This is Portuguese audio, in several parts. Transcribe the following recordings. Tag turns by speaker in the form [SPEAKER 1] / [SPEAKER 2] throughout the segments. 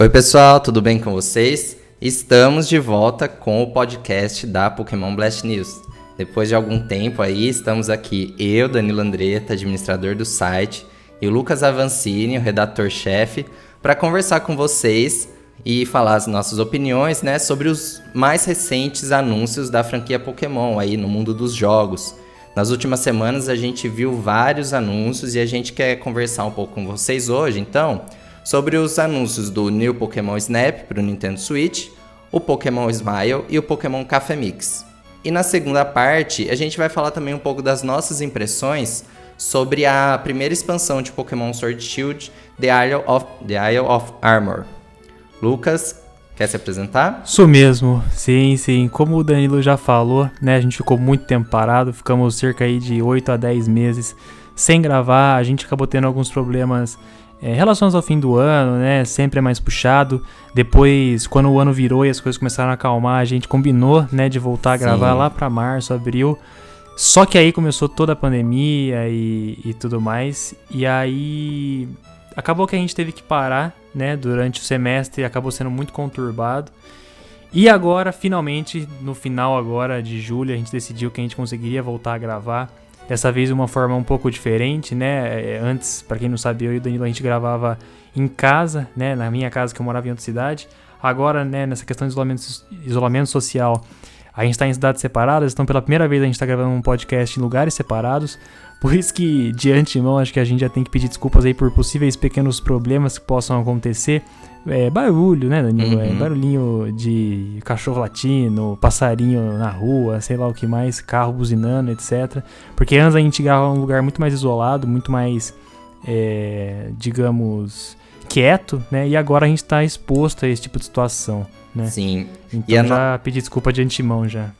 [SPEAKER 1] Oi pessoal, tudo bem com vocês? Estamos de volta com o podcast da Pokémon Blast News. Depois de algum tempo aí, estamos aqui eu, Danilo Andretta, administrador do site, e o Lucas Avancini, o redator-chefe, para conversar com vocês e falar as nossas opiniões, né, sobre os mais recentes anúncios da franquia Pokémon aí no mundo dos jogos. Nas últimas semanas a gente viu vários anúncios e a gente quer conversar um pouco com vocês hoje, então, sobre os anúncios do New Pokémon Snap para o Nintendo Switch, o Pokémon Smile e o Pokémon Café Mix. E na segunda parte, a gente vai falar também um pouco das nossas impressões sobre a primeira expansão de Pokémon Sword Shield, The Isle of Armor. Lucas, quer se apresentar?
[SPEAKER 2] Isso mesmo, sim. Como o Danilo já falou, né, a gente ficou muito tempo parado, ficamos cerca aí de 8 a 10 meses sem gravar, a gente acabou tendo alguns problemas relacionados ao fim do ano, né, sempre é mais puxado. Depois, quando o ano virou e as coisas começaram a acalmar, a gente combinou, né, de voltar a gravar lá pra março, abril. Só que aí começou toda a pandemia e tudo mais, e aí acabou que a gente teve que parar, né, durante o semestre, acabou sendo muito conturbado. E agora, finalmente, no final agora de julho, a gente decidiu que a gente conseguiria voltar a gravar. Dessa vez de uma forma um pouco diferente, né? Antes, pra quem não sabe, eu e o Danilo, a gente gravava em casa, né? Na minha casa, que eu morava em outra cidade. Agora, né, nessa questão de isolamento social, a gente tá em cidades separadas, então pela primeira vez a gente tá gravando um podcast em lugares separados. Por isso que, de antemão, acho que a gente já tem que pedir desculpas aí por possíveis pequenos problemas que possam acontecer. Barulho, né, Danilo? Barulhinho de cachorro latindo, passarinho na rua, sei lá o que mais, carro buzinando, etc. Porque antes a gente gravava em um lugar muito mais isolado, muito mais, digamos, quieto, né? E agora a gente tá exposto a esse tipo de situação, né?
[SPEAKER 1] Sim.
[SPEAKER 2] Então já pedi desculpa de antemão já.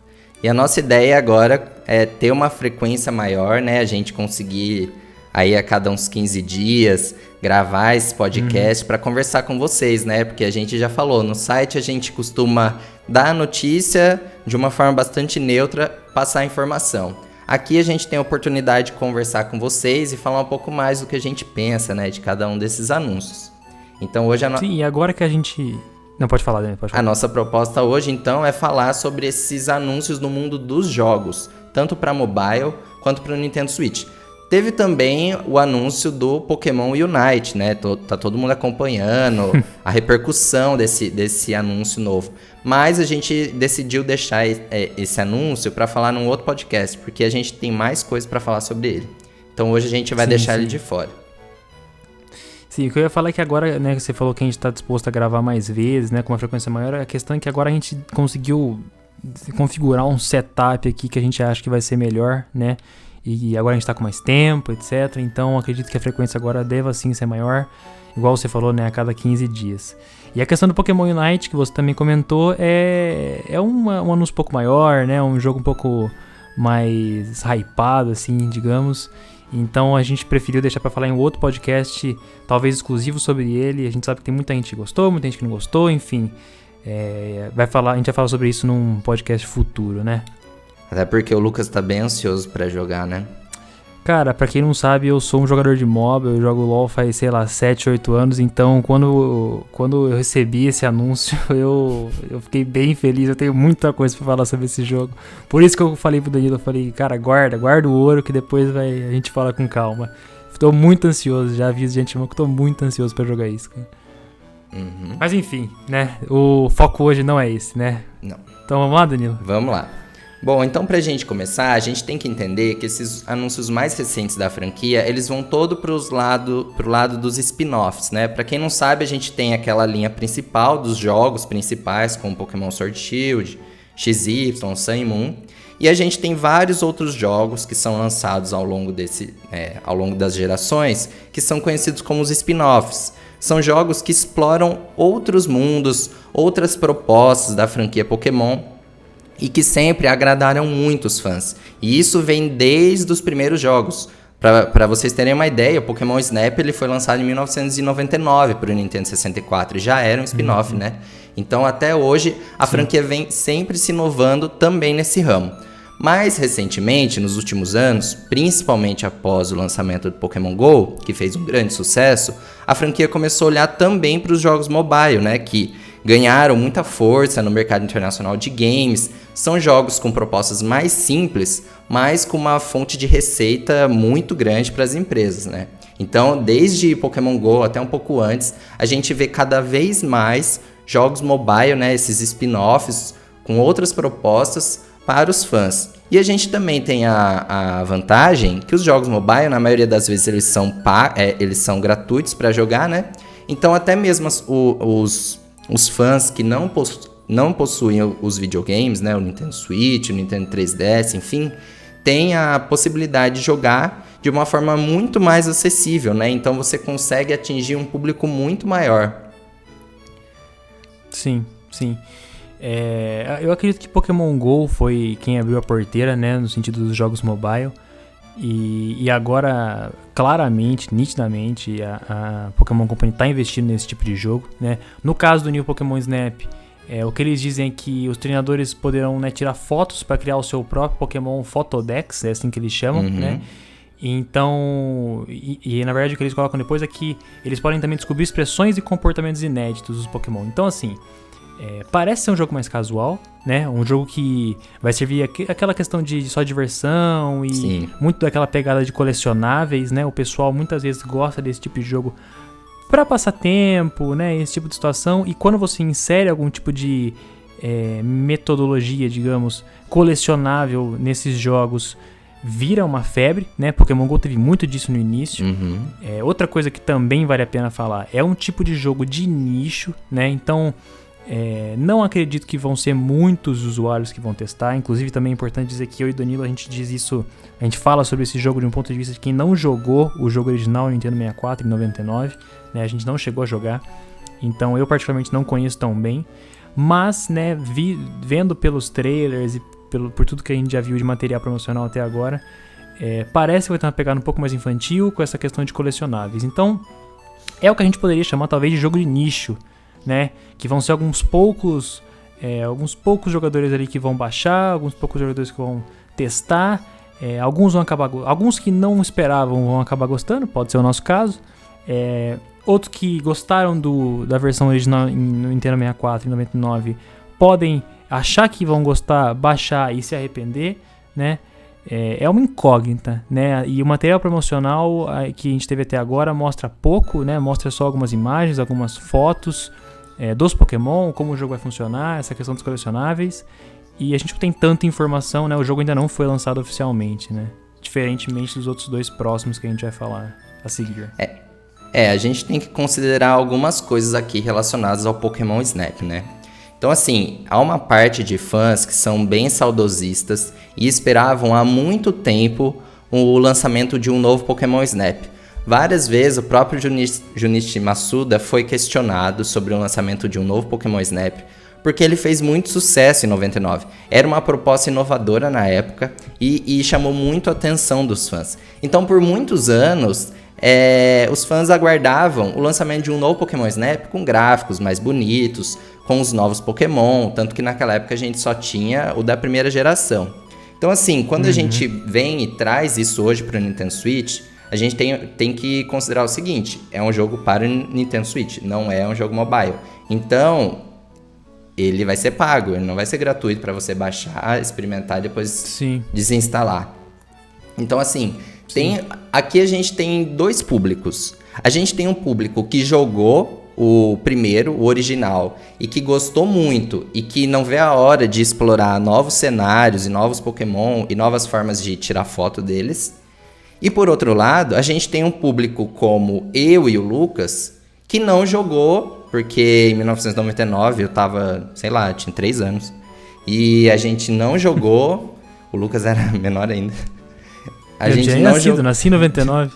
[SPEAKER 1] E a nossa ideia agora é ter uma frequência maior, né? A gente conseguir aí a cada uns 15 dias gravar esse podcast para conversar com vocês, né? Porque a gente já falou, no site a gente costuma dar a notícia de uma forma bastante neutra, passar a informação. Aqui a gente tem a oportunidade de conversar com vocês e falar um pouco mais do que a gente pensa, né? De cada um desses anúncios. Então hoje
[SPEAKER 2] Sim, e agora que a gente... Não, pode falar, Dani, pode falar.
[SPEAKER 1] A nossa proposta hoje, então, é falar sobre esses anúncios no mundo dos jogos, tanto para mobile quanto para o Nintendo Switch. Teve também o anúncio do Pokémon Unite, né? Tá todo mundo acompanhando a repercussão desse anúncio novo. Mas a gente decidiu deixar esse anúncio para falar num outro podcast, porque a gente tem mais coisas para falar sobre ele. Então hoje a gente vai deixar ele de fora.
[SPEAKER 2] Sim, o que eu ia falar é que agora, né, você falou que a gente está disposto a gravar mais vezes, né, com uma frequência maior, a questão é que agora a gente conseguiu configurar um setup aqui que a gente acha que vai ser melhor, né, e agora a gente está com mais tempo, etc, então acredito que a frequência agora deva sim ser maior, igual você falou, né, a cada 15 dias. E a questão do Pokémon Unite, que você também comentou, é um anúncio um pouco maior, né, um jogo um pouco mais hypado, assim, digamos. Então a gente preferiu deixar para falar em outro podcast, talvez exclusivo sobre ele. A gente sabe que tem muita gente que gostou, muita gente que não gostou, enfim. A gente vai falar sobre isso num podcast futuro, né?
[SPEAKER 1] Até porque o Lucas tá bem ansioso para jogar, né?
[SPEAKER 2] Cara, pra quem não sabe, eu sou um jogador de MOBA, eu jogo LoL faz, sei lá, 7, 8 anos, então quando eu recebi esse anúncio, eu fiquei bem feliz, eu tenho muita coisa pra falar sobre esse jogo. Por isso que eu falei pro Danilo, eu falei, cara, guarda o ouro que depois a gente fala com calma. Tô muito ansioso, já aviso de antemão que tô muito ansioso pra jogar isso, cara. Mas enfim, né, o foco hoje não é esse, né?
[SPEAKER 1] Não.
[SPEAKER 2] Então vamos lá, Danilo?
[SPEAKER 1] Vamos lá. Bom, então pra gente começar, a gente tem que entender que esses anúncios mais recentes da franquia, eles vão todo pro lado dos spin-offs, né? Pra quem não sabe, a gente tem aquela linha principal dos jogos principais, como Pokémon Sword Shield, XY, Sun e Moon, e a gente tem vários outros jogos que são lançados ao longo das gerações, que são conhecidos como os spin-offs. São jogos que exploram outros mundos, outras propostas da franquia Pokémon, e que sempre agradaram muitos fãs. E isso vem desde os primeiros jogos. Para vocês terem uma ideia, o Pokémon Snap ele foi lançado em 1999 para o Nintendo 64. E já era um spin-off, né? Então, até hoje, a franquia vem sempre se inovando também nesse ramo. Mais recentemente, nos últimos anos, principalmente após o lançamento do Pokémon GO, que fez um grande sucesso, a franquia começou a olhar também para os jogos mobile, né, que ganharam muita força no mercado internacional de games. São jogos com propostas mais simples, mas com uma fonte de receita muito grande para as empresas, né? Então, desde Pokémon GO até um pouco antes, a gente vê cada vez mais jogos mobile, né, esses spin-offs com outras propostas para os fãs. E a gente também tem a vantagem que os jogos mobile, na maioria das vezes, eles são gratuitos para jogar, né? Então, até mesmo os fãs que não possuem os videogames, né, o Nintendo Switch, o Nintendo 3DS, enfim, têm a possibilidade de jogar de uma forma muito mais acessível, né? Então você consegue atingir um público muito maior.
[SPEAKER 2] Sim. Eu acredito que Pokémon GO foi quem abriu a porteira, né, no sentido dos jogos mobile. E agora, claramente, nitidamente, a Pokémon Company está investindo nesse tipo de jogo, né? No caso do New Pokémon Snap, o que eles dizem é que os treinadores poderão, né, tirar fotos para criar o seu próprio Pokémon Photodex, é assim que eles chamam, né? Então, na verdade o que eles colocam depois é que eles podem também descobrir expressões e comportamentos inéditos dos Pokémon. Então, assim, parece ser um jogo mais casual, né? Um jogo que vai servir aquela questão de só diversão e
[SPEAKER 1] Sim.
[SPEAKER 2] muito daquela pegada de colecionáveis, né? O pessoal muitas vezes gosta desse tipo de jogo para passar tempo, né? Esse tipo de situação. E quando você insere algum tipo de metodologia, digamos, colecionável nesses jogos, vira uma febre, né? Pokémon GO teve muito disso no início. Outra coisa que também vale a pena falar, é um tipo de jogo de nicho, né? Então, não acredito que vão ser muitos usuários que vão testar. Inclusive, também é importante dizer que eu e Danilo, a gente fala sobre esse jogo de um ponto de vista de quem não jogou o jogo original no Nintendo 64 em 99, né? A gente não chegou a jogar, então eu particularmente não conheço tão bem, mas, né, vendo pelos trailers e por tudo que a gente já viu de material promocional até agora, parece que vai ter uma pegada um pouco mais infantil com essa questão de colecionáveis. Então, é o que a gente poderia chamar talvez de jogo de nicho, né? Que vão ser alguns poucos jogadores ali que vão baixar, alguns poucos jogadores que vão testar, alguns que não esperavam vão acabar gostando, pode ser o nosso caso, outros que gostaram da versão original no Nintendo 64 em 99 podem achar que vão gostar, baixar e se arrepender, né? É uma incógnita, né? E o material promocional que a gente teve até agora mostra pouco, né? Mostra só algumas imagens, algumas fotos dos Pokémon, como o jogo vai funcionar, essa questão dos colecionáveis. E a gente não tem tanta informação, né? O jogo ainda não foi lançado oficialmente, né? Diferentemente dos outros dois próximos que a gente vai falar a seguir.
[SPEAKER 1] A gente tem que considerar algumas coisas aqui relacionadas ao Pokémon Snap, né? Então, assim, há uma parte de fãs que são bem saudosistas e esperavam há muito tempo o lançamento de um novo Pokémon Snap. Várias vezes o próprio Junichi Masuda foi questionado sobre o lançamento de um novo Pokémon Snap, porque ele fez muito sucesso em 99. Era uma proposta inovadora na época e chamou muito a atenção dos fãs. Então, por muitos anos, os fãs aguardavam o lançamento de um novo Pokémon Snap com gráficos mais bonitos, com os novos Pokémon, tanto que naquela época a gente só tinha o da primeira geração. Então, assim, quando a gente vem e traz isso hoje para o Nintendo Switch, a gente tem que considerar o seguinte: é um jogo para o Nintendo Switch, não é um jogo mobile. Então, ele vai ser pago, ele não vai ser gratuito para você baixar, experimentar e depois desinstalar. Então, assim, aqui a gente tem dois públicos. A gente tem um público que jogou o primeiro, o original, e que gostou muito e que não vê a hora de explorar novos cenários e novos Pokémon e novas formas de tirar foto deles. E por outro lado, a gente tem um público como eu e o Lucas, que não jogou, porque em 1999 eu tava, tinha 3 anos, e a gente não jogou, o Lucas era menor ainda.
[SPEAKER 2] Nasci em 99.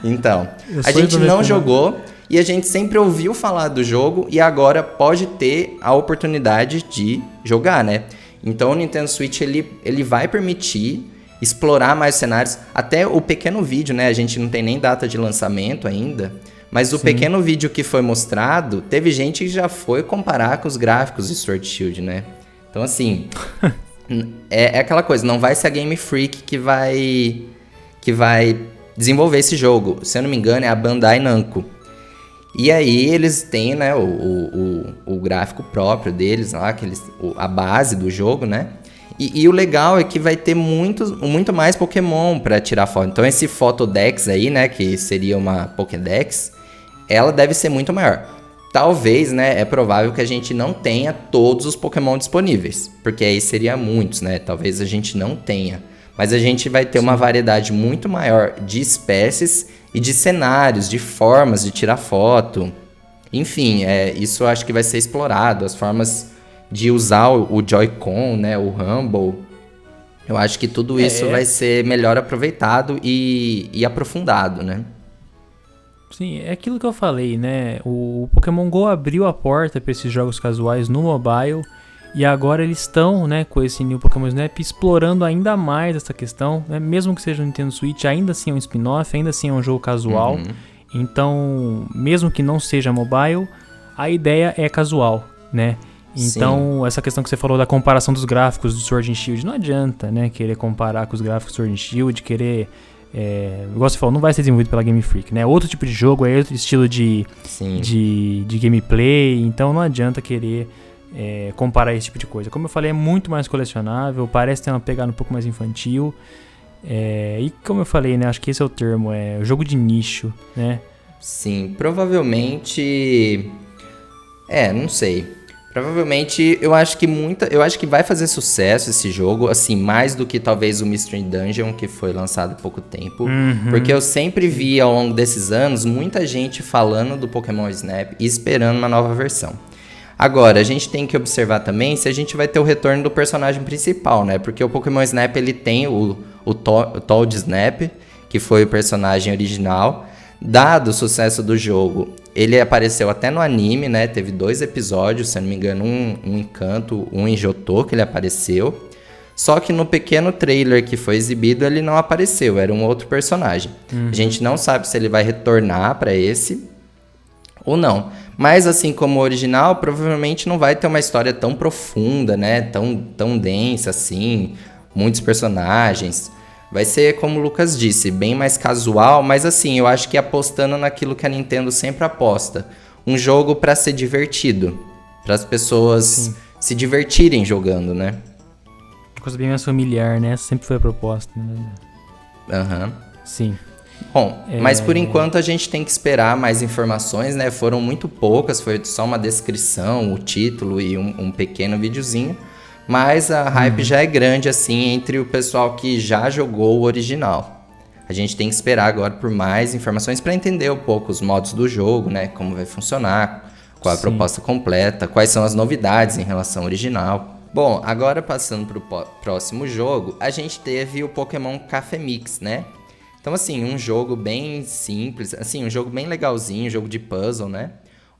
[SPEAKER 1] Então, a gente não jogou e a gente sempre ouviu falar do jogo e agora pode ter a oportunidade de jogar, né? Então o Nintendo Switch ele vai permitir explorar mais cenários, até o pequeno vídeo, né? A gente não tem nem data de lançamento ainda, mas o pequeno vídeo que foi mostrado, teve gente que já foi comparar com os gráficos de Sword Shield, né? Então, assim, É aquela coisa, não vai ser a Game Freak que vai desenvolver esse jogo. Se eu não me engano, é a Bandai Namco. E aí eles têm, né, o gráfico próprio deles lá, a base do jogo, né? E o legal é que vai ter muito mais Pokémon para tirar foto. Então esse Photodex aí, né, que seria uma Pokédex, ela deve ser muito maior. Talvez, né, é provável que a gente não tenha todos os Pokémon disponíveis, porque aí seria muitos, né? Talvez a gente não tenha. Mas a gente vai ter uma variedade muito maior de espécies e de cenários, de formas de tirar foto. Enfim, isso eu acho que vai ser explorado, as formas de usar o Joy-Con, né, o Rumble. Eu acho que tudo isso vai ser melhor aproveitado e aprofundado, né?
[SPEAKER 2] Sim, é aquilo que eu falei, né? O Pokémon GO abriu a porta para esses jogos casuais no mobile e agora eles estão, né, com esse New Pokémon Snap explorando ainda mais essa questão, né? Mesmo que seja um Nintendo Switch, ainda assim é um spin-off, ainda assim é um jogo casual. Então, mesmo que não seja mobile, a ideia é casual, né? Então, essa questão que você falou da comparação dos gráficos do Sword and Shield, não adianta, né, querer comparar com os gráficos do Sword and Shield, querer... igual você falou, não vai ser desenvolvido pela Game Freak, né? Outro tipo de jogo, é outro estilo de gameplay, então não adianta querer comparar esse tipo de coisa. Como eu falei, é muito mais colecionável, parece ter uma pegada um pouco mais infantil, e como eu falei, né, acho que esse é o termo, é jogo de nicho, né?
[SPEAKER 1] Sim, provavelmente... não sei... Provavelmente, eu acho que vai fazer sucesso esse jogo, assim, mais do que talvez o Mystery Dungeon, que foi lançado há pouco tempo. Porque eu sempre vi, ao longo desses anos, muita gente falando do Pokémon Snap e esperando uma nova versão. Agora, a gente tem que observar também se a gente vai ter o retorno do personagem principal, né? Porque o Pokémon Snap, ele tem o Toad Snap, que foi o personagem original. Dado o sucesso do jogo, ele apareceu até no anime, né? Teve 2 episódios, se eu não me engano, um em Kanto, um em Johto, que ele apareceu. Só que no pequeno trailer que foi exibido, ele não apareceu, era um outro personagem. A gente não sabe se ele vai retornar para esse ou não. Mas assim como o original, provavelmente não vai ter uma história tão profunda, né? Tão densa assim, muitos personagens. Vai ser, como o Lucas disse, bem mais casual, mas assim, eu acho que apostando naquilo que a Nintendo sempre aposta. Um jogo para ser divertido, para as pessoas se divertirem jogando, né?
[SPEAKER 2] Coisa bem mais familiar, né? Sempre foi a proposta, né? Sim.
[SPEAKER 1] Bom, mas por enquanto a gente tem que esperar mais informações, né? Foram muito poucas, foi só uma descrição, o título e um pequeno videozinho. Mas a hype já é grande, assim, entre o pessoal que já jogou o original. A gente tem que esperar agora por mais informações para entender um pouco os modos do jogo, né? Como vai funcionar, qual a proposta completa, quais são as novidades em relação ao original. Bom, agora passando para o próximo jogo, a gente teve o Pokémon Café Mix, né? Então, assim, um jogo bem simples, assim, um jogo bem legalzinho, um jogo de puzzle, né?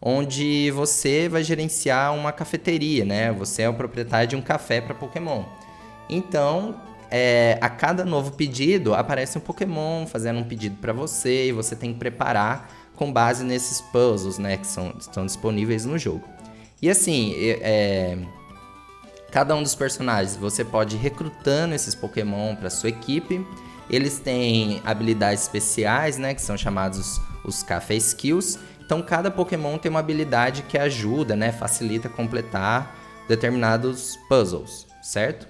[SPEAKER 1] Onde você vai gerenciar uma cafeteria, né? Você é o proprietário de um café para Pokémon. Então, a cada novo pedido, aparece um Pokémon fazendo um pedido para você e você tem que preparar com base nesses puzzles, né? Que estão disponíveis no jogo. E assim, cada um dos personagens, você pode ir recrutando esses Pokémon para sua equipe. Eles têm habilidades especiais, né? Que são chamados os Café Skills. Então, cada Pokémon tem uma habilidade que ajuda, né? Facilita completar determinados puzzles, certo?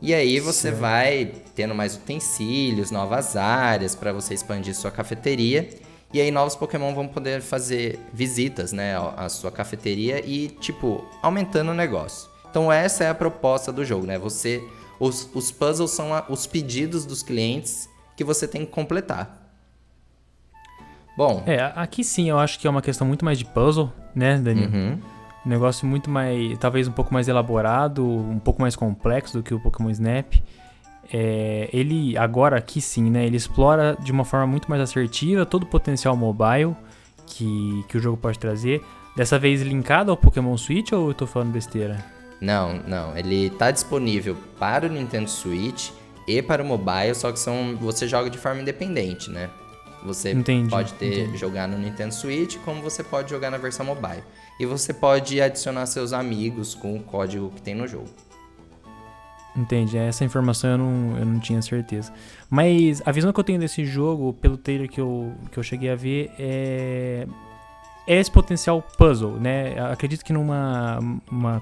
[SPEAKER 1] E aí você vai tendo mais utensílios, novas áreas para você expandir sua cafeteria. E aí novos Pokémon vão poder fazer visitas, né? À sua cafeteria e, tipo, aumentando o negócio. Então, essa é a proposta do jogo, né? Os puzzles são os pedidos dos clientes que você tem que completar. Bom...
[SPEAKER 2] aqui sim eu acho que é uma questão muito mais de puzzle, né, Danilo? Um negócio muito mais, talvez um pouco mais elaborado, um pouco mais complexo do que o Pokémon Snap. Ele, agora aqui sim, né, ele explora de uma forma muito mais assertiva todo o potencial mobile que o jogo pode trazer. Dessa vez linkado ao Pokémon Switch ou eu tô falando besteira?
[SPEAKER 1] Não, ele tá disponível para o Nintendo Switch e para o mobile, só que você joga de forma independente, né? Você pode jogar no Nintendo Switch, como você pode jogar na versão mobile. E você pode adicionar seus amigos com o código que tem no jogo.
[SPEAKER 2] Entendi, essa informação eu não tinha certeza. Mas a visão que eu tenho desse jogo, pelo trailer que eu cheguei a ver, é esse potencial puzzle, né? Acredito que uma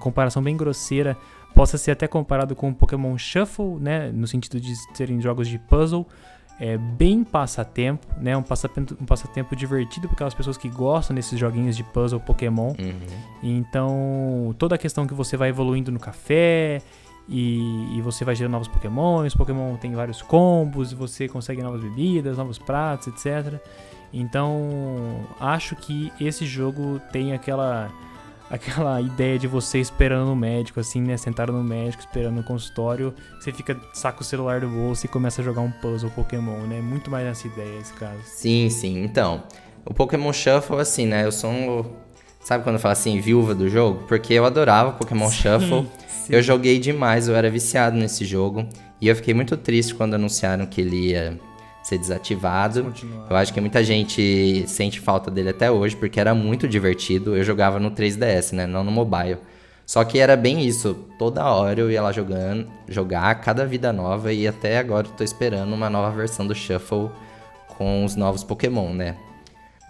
[SPEAKER 2] comparação bem grosseira possa ser até comparado com o Pokémon Shuffle, né? No sentido de serem jogos de puzzle, bem passatempo, né? Um passatempo divertido para aquelas pessoas que gostam desses joguinhos de puzzle Pokémon. Então, toda a questão que você vai evoluindo no café e você vai gerando novos Pokémon, os Pokémon tem vários combos, você consegue novas bebidas, novos pratos, etc. Então, acho que esse jogo tem aquela ideia de você esperando no médico, assim, né? Sentado no médico, esperando no consultório. Você fica, saca o celular do bolso e começa a jogar um puzzle Pokémon, né? Muito mais nessa ideia, esse caso.
[SPEAKER 1] Sim. Então, o Pokémon Shuffle, assim, né? Eu sou sabe quando fala assim, viúva do jogo? Porque eu adorava Pokémon Shuffle. Eu joguei demais, eu era viciado nesse jogo. E eu fiquei muito triste quando anunciaram que ele ia ser desativado. Eu acho que muita gente sente falta dele até hoje, porque era muito divertido. Eu jogava no 3DS, né? Não no mobile. Só que era bem isso. Toda hora eu ia lá jogar cada vida nova. E até agora eu tô esperando uma nova versão do Shuffle com os novos Pokémon, né?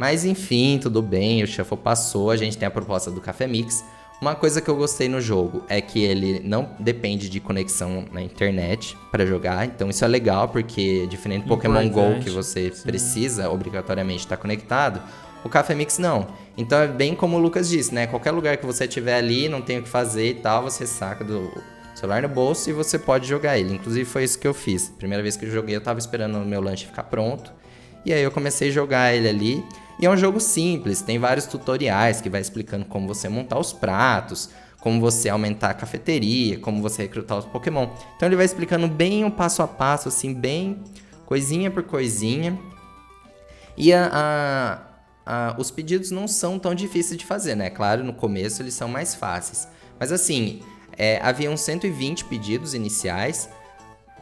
[SPEAKER 1] Mas enfim, tudo bem. O Shuffle passou. A gente tem a proposta do Café Mix. Uma coisa que eu gostei no jogo é que ele não depende de conexão na internet para jogar. Então isso é legal, porque diferente do Pokémon GO, que você precisa obrigatoriamente estar conectado, o Café Mix não. Então é bem como o Lucas disse, né? Qualquer lugar que você estiver ali, não tem o que fazer e tal, você saca do celular no bolso e você pode jogar ele. Inclusive foi isso que eu fiz. Primeira vez que eu joguei, eu tava esperando o meu lanche ficar pronto. E aí eu comecei a jogar ele ali. E é um jogo simples, tem vários tutoriais que vai explicando como você montar os pratos, como você aumentar a cafeteria, como você recrutar os Pokémon. Então ele vai explicando bem o passo a passo, assim, bem coisinha por coisinha. E os pedidos não são tão difíceis de fazer, né? Claro, no começo eles são mais fáceis. Mas assim, haviam 120 pedidos iniciais.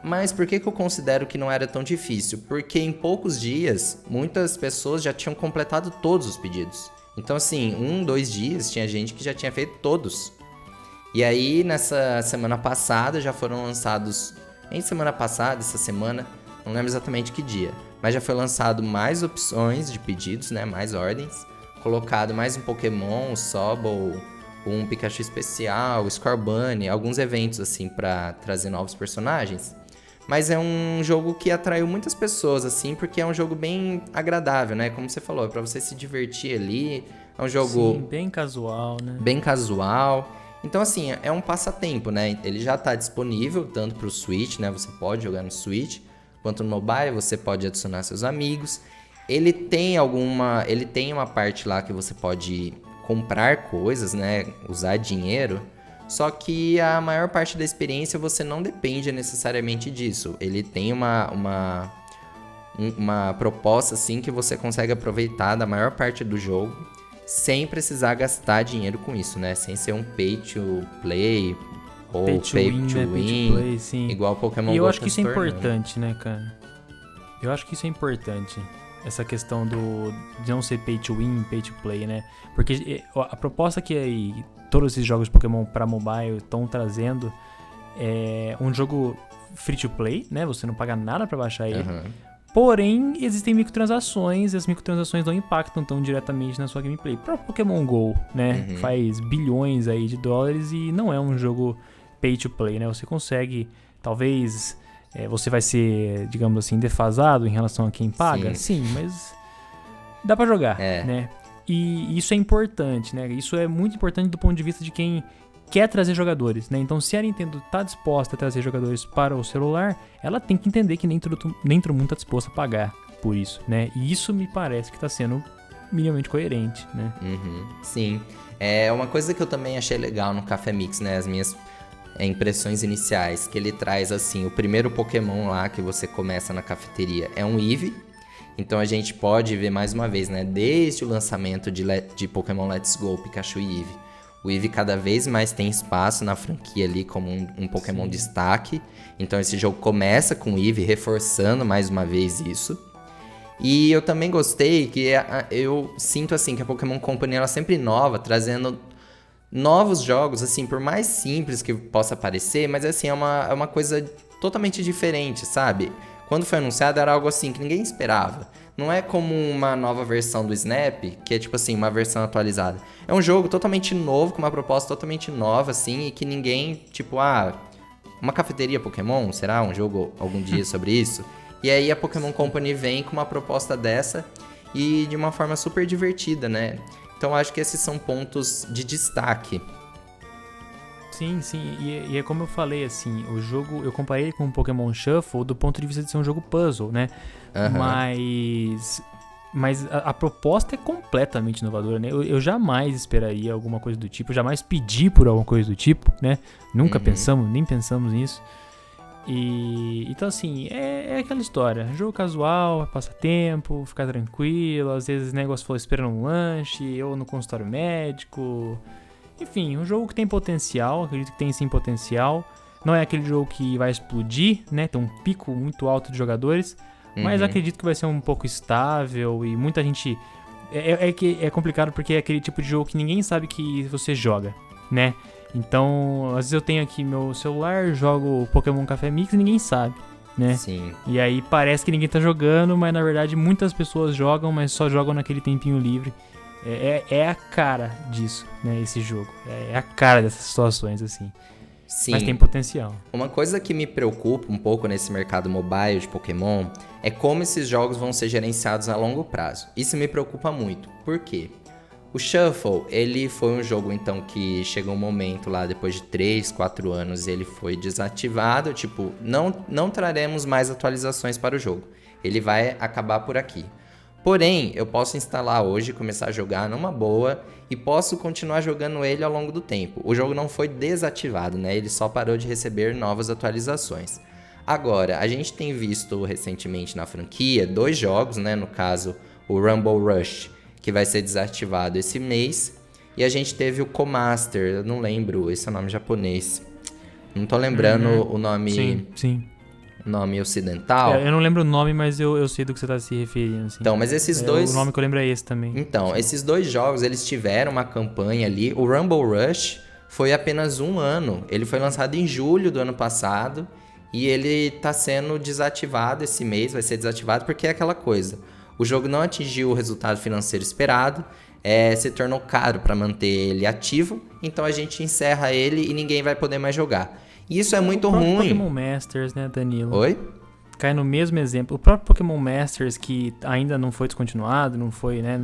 [SPEAKER 1] Mas por que eu considero que não era tão difícil? Porque em poucos dias, muitas pessoas já tinham completado todos os pedidos. Então assim, 2 dias, tinha gente que já tinha feito todos. E aí, nessa semana passada, já foram lançados... essa semana, não lembro exatamente que dia. Mas já foi lançado mais opções de pedidos, né? Mais ordens. Colocado mais um Pokémon, o Sobble, um Pikachu especial, o Scorbunny, alguns eventos assim pra trazer novos personagens. Mas é um jogo que atraiu muitas pessoas, assim, porque é um jogo bem agradável, né? Como você falou, é pra você se divertir ali. É um jogo...
[SPEAKER 2] Sim, bem casual, né?
[SPEAKER 1] Bem casual. Então, assim, é um passatempo, né? Ele já tá disponível, tanto pro Switch, né? Você pode jogar no Switch, quanto no mobile, você pode adicionar seus amigos. Ele tem uma parte lá que você pode comprar coisas, né? Usar dinheiro. Só que a maior parte da experiência você não depende necessariamente disso. Ele tem uma proposta assim que você consegue aproveitar da maior parte do jogo sem precisar gastar dinheiro com isso, né? Sem ser um pay to play ou pay to win, igual o Pokémon GO.
[SPEAKER 2] E eu acho que isso é importante, né, cara? Eu acho que isso é importante. Essa questão de não ser pay to win, pay to play, né? Porque a proposta que todos esses jogos de Pokémon para mobile estão trazendo é um jogo free to play, né? Você não paga nada para baixar ele. Porém, existem microtransações e as microtransações não impactam tão diretamente na sua gameplay. O próprio Pokémon GO, né? Faz bilhões aí de dólares e não é um jogo pay to play, né? Você consegue, talvez... você vai ser, digamos assim, defasado em relação a quem paga? Sim, mas dá pra jogar, né? E isso é importante, né? Isso é muito importante do ponto de vista de quem quer trazer jogadores, né? Então, se a Nintendo tá disposta a trazer jogadores para o celular, ela tem que entender que nem todo mundo tá disposto a pagar por isso, né? E isso me parece que tá sendo minimamente coerente, né?
[SPEAKER 1] Sim. É uma coisa que eu também achei legal no Café Mix, né? As minhas impressões iniciais, que ele traz assim, o primeiro Pokémon lá que você começa na cafeteria é um Eevee. Então a gente pode ver mais uma vez, né, desde o lançamento de Pokémon Let's Go, Pikachu e Eevee, o Eevee cada vez mais tem espaço na franquia ali como um Pokémon destaque. Então esse jogo começa com o Eevee, reforçando mais uma vez isso. E eu também gostei que eu sinto assim que a Pokémon Company ela sempre inova, trazendo novos jogos, assim, por mais simples que possa parecer, mas assim, é uma coisa totalmente diferente, sabe? Quando foi anunciado era algo assim que ninguém esperava. Não é como uma nova versão do Snap, que é tipo assim, uma versão atualizada. É um jogo totalmente novo, com uma proposta totalmente nova, assim, e que ninguém, tipo, uma cafeteria Pokémon, será um jogo algum dia sobre isso? E aí a Pokémon Company vem com uma proposta dessa e de uma forma super divertida, né? Então acho que esses são pontos de destaque.
[SPEAKER 2] Sim, e é como eu falei, assim, o jogo, eu comparei ele com o Pokémon Shuffle do ponto de vista de ser um jogo puzzle, né? Mas a proposta é completamente inovadora, né? Eu jamais esperaria alguma coisa do tipo, eu jamais pedi por alguma coisa do tipo, né? Nunca nem pensamos nisso. Então assim, é aquela história, jogo casual, passatempo, ficar tranquilo, às vezes negócio for esperando um lanche, ou no consultório médico, enfim, um jogo que tem potencial, acredito que tem sim potencial, não é aquele jogo que vai explodir, né, tem um pico muito alto de jogadores, mas acredito que vai ser um pouco estável e muita gente, é complicado porque é aquele tipo de jogo que ninguém sabe que você joga, né? Então, às vezes eu tenho aqui meu celular, jogo Pokémon Café Mix e ninguém sabe, né?
[SPEAKER 1] Sim.
[SPEAKER 2] E aí parece que ninguém tá jogando, mas na verdade muitas pessoas jogam, mas só jogam naquele tempinho livre. É a cara disso, né, esse jogo. É a cara dessas situações, assim.
[SPEAKER 1] Sim.
[SPEAKER 2] Mas tem potencial.
[SPEAKER 1] Uma coisa que me preocupa um pouco nesse mercado mobile de Pokémon é como esses jogos vão ser gerenciados a longo prazo. Isso me preocupa muito. Por quê? O Shuffle, ele foi um jogo, então, que chegou um momento lá, depois de 3, 4 anos, ele foi desativado, tipo, não traremos mais atualizações para o jogo. Ele vai acabar por aqui. Porém, eu posso instalar hoje, começar a jogar numa boa e posso continuar jogando ele ao longo do tempo. O jogo não foi desativado, né? Ele só parou de receber novas atualizações. Agora, a gente tem visto recentemente na franquia 2 jogos, né? No caso, o Rumble Rush, que vai ser desativado esse mês. E a gente teve o Comaster, eu não lembro, esse é o nome japonês. Não tô lembrando o nome,
[SPEAKER 2] Sim.
[SPEAKER 1] nome ocidental.
[SPEAKER 2] Eu não lembro o nome, mas eu sei do que você tá se referindo. Assim.
[SPEAKER 1] Então, mas esses dois...
[SPEAKER 2] O nome que eu lembro é esse também.
[SPEAKER 1] Então, esses 2 jogos, eles tiveram uma campanha ali. O Rumble Rush foi apenas 1 ano. Ele foi lançado em julho do ano passado. E ele tá sendo desativado esse mês, vai ser desativado porque é aquela coisa. O jogo não atingiu o resultado financeiro esperado, se tornou caro para manter ele ativo, então a gente encerra ele e ninguém vai poder mais jogar. E isso é muito ruim. O
[SPEAKER 2] Pokémon Masters, né, Danilo?
[SPEAKER 1] Oi?
[SPEAKER 2] Cai no mesmo exemplo. O próprio Pokémon Masters, que ainda não foi descontinuado, não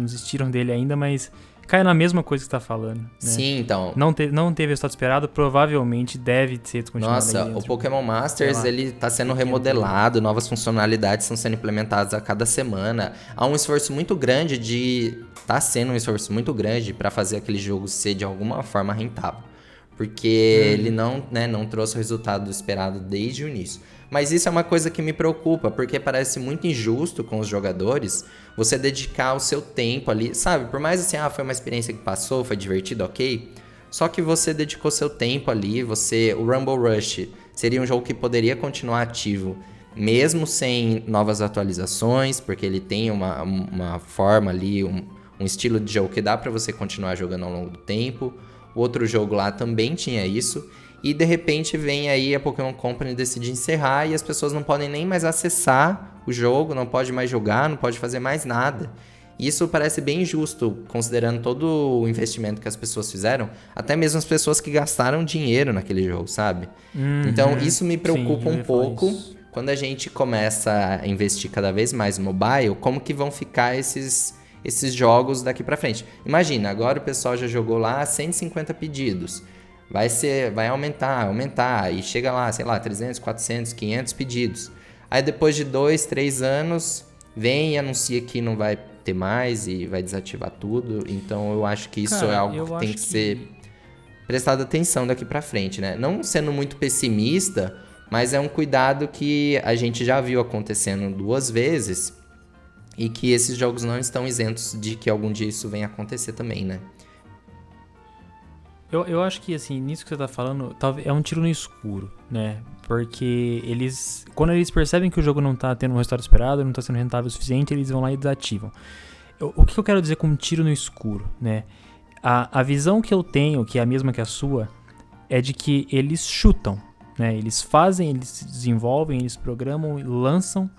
[SPEAKER 2] desistiram dele ainda, mas cai na mesma coisa que você tá falando. Né?
[SPEAKER 1] Sim, então.
[SPEAKER 2] Não teve resultado esperado, provavelmente deve ser descontinuado.
[SPEAKER 1] Nossa, o Pokémon Masters, ele tá sendo remodelado, novas funcionalidades estão sendo implementadas a cada semana. Há um esforço muito grande tá sendo um esforço muito grande para fazer aquele jogo ser de alguma forma rentável. Porque ele não trouxe o resultado esperado desde o início. Mas isso é uma coisa que me preocupa, porque parece muito injusto com os jogadores você dedicar o seu tempo ali, sabe? Por mais assim, foi uma experiência que passou, foi divertido, ok? Só que você dedicou seu tempo ali, o Rumble Rush seria um jogo que poderia continuar ativo, mesmo sem novas atualizações, porque ele tem uma forma ali, um estilo de jogo que dá pra você continuar jogando ao longo do tempo. O outro jogo lá também tinha isso. E de repente vem aí a Pokémon Company decide encerrar e as pessoas não podem nem mais acessar o jogo, não pode mais jogar, não pode fazer mais nada. E isso parece bem injusto, considerando todo o investimento que as pessoas fizeram, até mesmo as pessoas que gastaram dinheiro naquele jogo, sabe? Então isso me preocupa um pouco quando a gente começa a investir cada vez mais no mobile, como que vão ficar esses jogos daqui pra frente. Imagina, agora o pessoal já jogou lá 150 pedidos. Vai aumentar, e chega lá, sei lá, 300, 400, 500 pedidos. Aí depois de 2, 3 anos, vem e anuncia que não vai ter mais e vai desativar tudo. Então eu acho que isso é algo que tem que ser prestado atenção daqui pra frente, né? Não sendo muito pessimista, mas é um cuidado que a gente já viu acontecendo 2 vezes e que esses jogos não estão isentos de que algum dia isso venha acontecer também, né?
[SPEAKER 2] Eu acho que, assim, nisso que você tá falando, é um tiro no escuro, né? Porque quando eles percebem que o jogo não tá tendo um resultado esperado, não tá sendo rentável o suficiente, eles vão lá e desativam. O que eu quero dizer com um tiro no escuro, né? A visão que eu tenho, que é a mesma que a sua, é de que eles chutam, né? Eles fazem, eles desenvolvem, eles programam, lançam.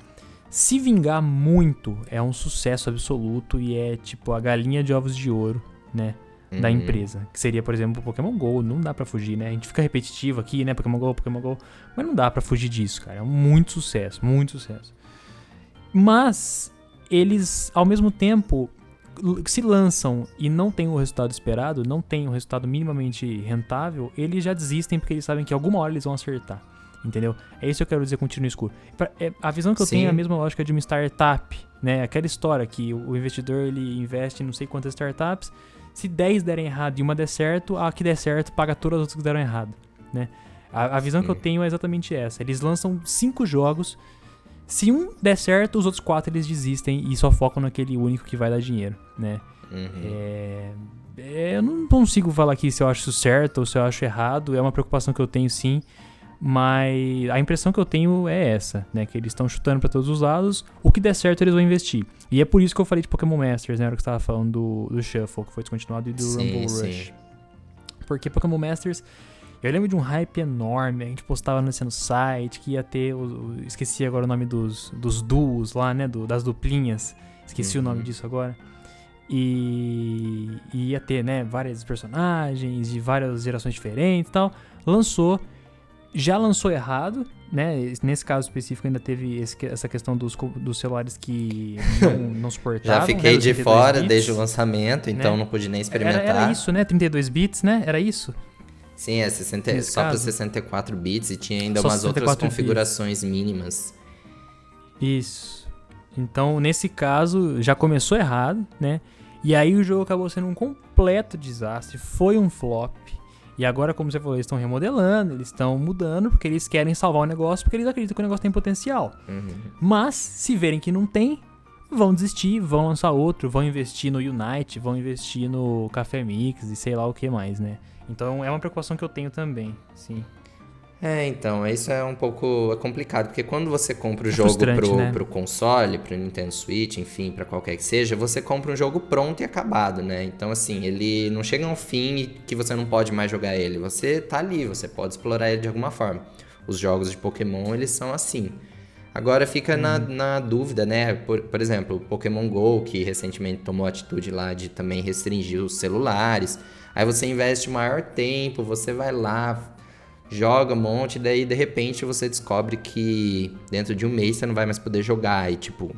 [SPEAKER 2] Se vingar muito, é um sucesso absoluto e é tipo a galinha de ovos de ouro, né? Da empresa. Que seria, por exemplo, o Pokémon GO. Não dá pra fugir, né? A gente fica repetitivo aqui, né? Pokémon GO. Mas não dá pra fugir disso, cara. É muito sucesso, muito sucesso. Mas eles, ao mesmo tempo, se lançam e não tem o resultado esperado, não tem o resultado minimamente rentável, eles já desistem porque eles sabem que alguma hora eles vão acertar. Entendeu? É isso que eu quero dizer com tiro no escuro. A visão que eu tenho é a mesma lógica de uma startup, né? Aquela história que o investidor ele investe em não sei quantas startups. Se 10 derem errado e uma der certo, a que der certo paga todas as outras que deram errado, né? A visão que eu tenho é exatamente essa. Eles lançam 5 jogos. Se um der certo, os outros 4 eles desistem e só focam naquele único que vai dar dinheiro, né? Eu não consigo falar aqui se eu acho isso certo ou se eu acho errado. É uma preocupação que eu tenho, sim. Mas a impressão que eu tenho é essa, né? Que eles estão chutando pra todos os lados. O que der certo eles vão investir. E é por isso que eu falei de Pokémon Masters, né? Na hora que você tava falando do Shuffle, que foi descontinuado, e do Rumble Rush. Porque Pokémon Masters, eu lembro de um hype enorme. A gente postava no site que ia ter... esqueci agora o nome dos duos lá, né? Das duplinhas. Esqueci o nome disso agora. E ia ter, né? Vários personagens de várias gerações diferentes e tal. Já lançou errado, né? Nesse caso específico ainda teve essa questão dos celulares que não suportavam.
[SPEAKER 1] Já fiquei de fora desde o lançamento, então não pude nem experimentar.
[SPEAKER 2] Era isso, né? 32 bits, né? Era isso?
[SPEAKER 1] Sim, só para 64 bits e tinha ainda umas outras configurações mínimas.
[SPEAKER 2] Isso. Então, nesse caso, já começou errado, né? E aí o jogo acabou sendo um completo desastre. Foi um flop. E agora, como você falou, eles estão remodelando, eles estão mudando, porque eles querem salvar o negócio, porque eles acreditam que o negócio tem potencial. Mas, se verem que não tem, vão desistir, vão lançar outro, vão investir no Unite, vão investir no Café Mix e sei lá o que mais, né? Então, é uma preocupação que eu tenho também, sim.
[SPEAKER 1] Então, isso é um pouco complicado, porque quando você compra o jogo pro console, pro Nintendo Switch, enfim, pra qualquer que seja, você compra um jogo pronto e acabado, né? Então, assim, ele não chega a um fim que você não pode mais jogar ele. Você tá ali, você pode explorar ele de alguma forma. Os jogos de Pokémon, eles são assim. Agora fica na dúvida, né? Por exemplo, o Pokémon GO, que recentemente tomou a atitude lá de também restringir os celulares. Aí você investe maior tempo, você vai lá... joga um monte, daí de repente você descobre que dentro de um mês você não vai mais poder jogar e tipo,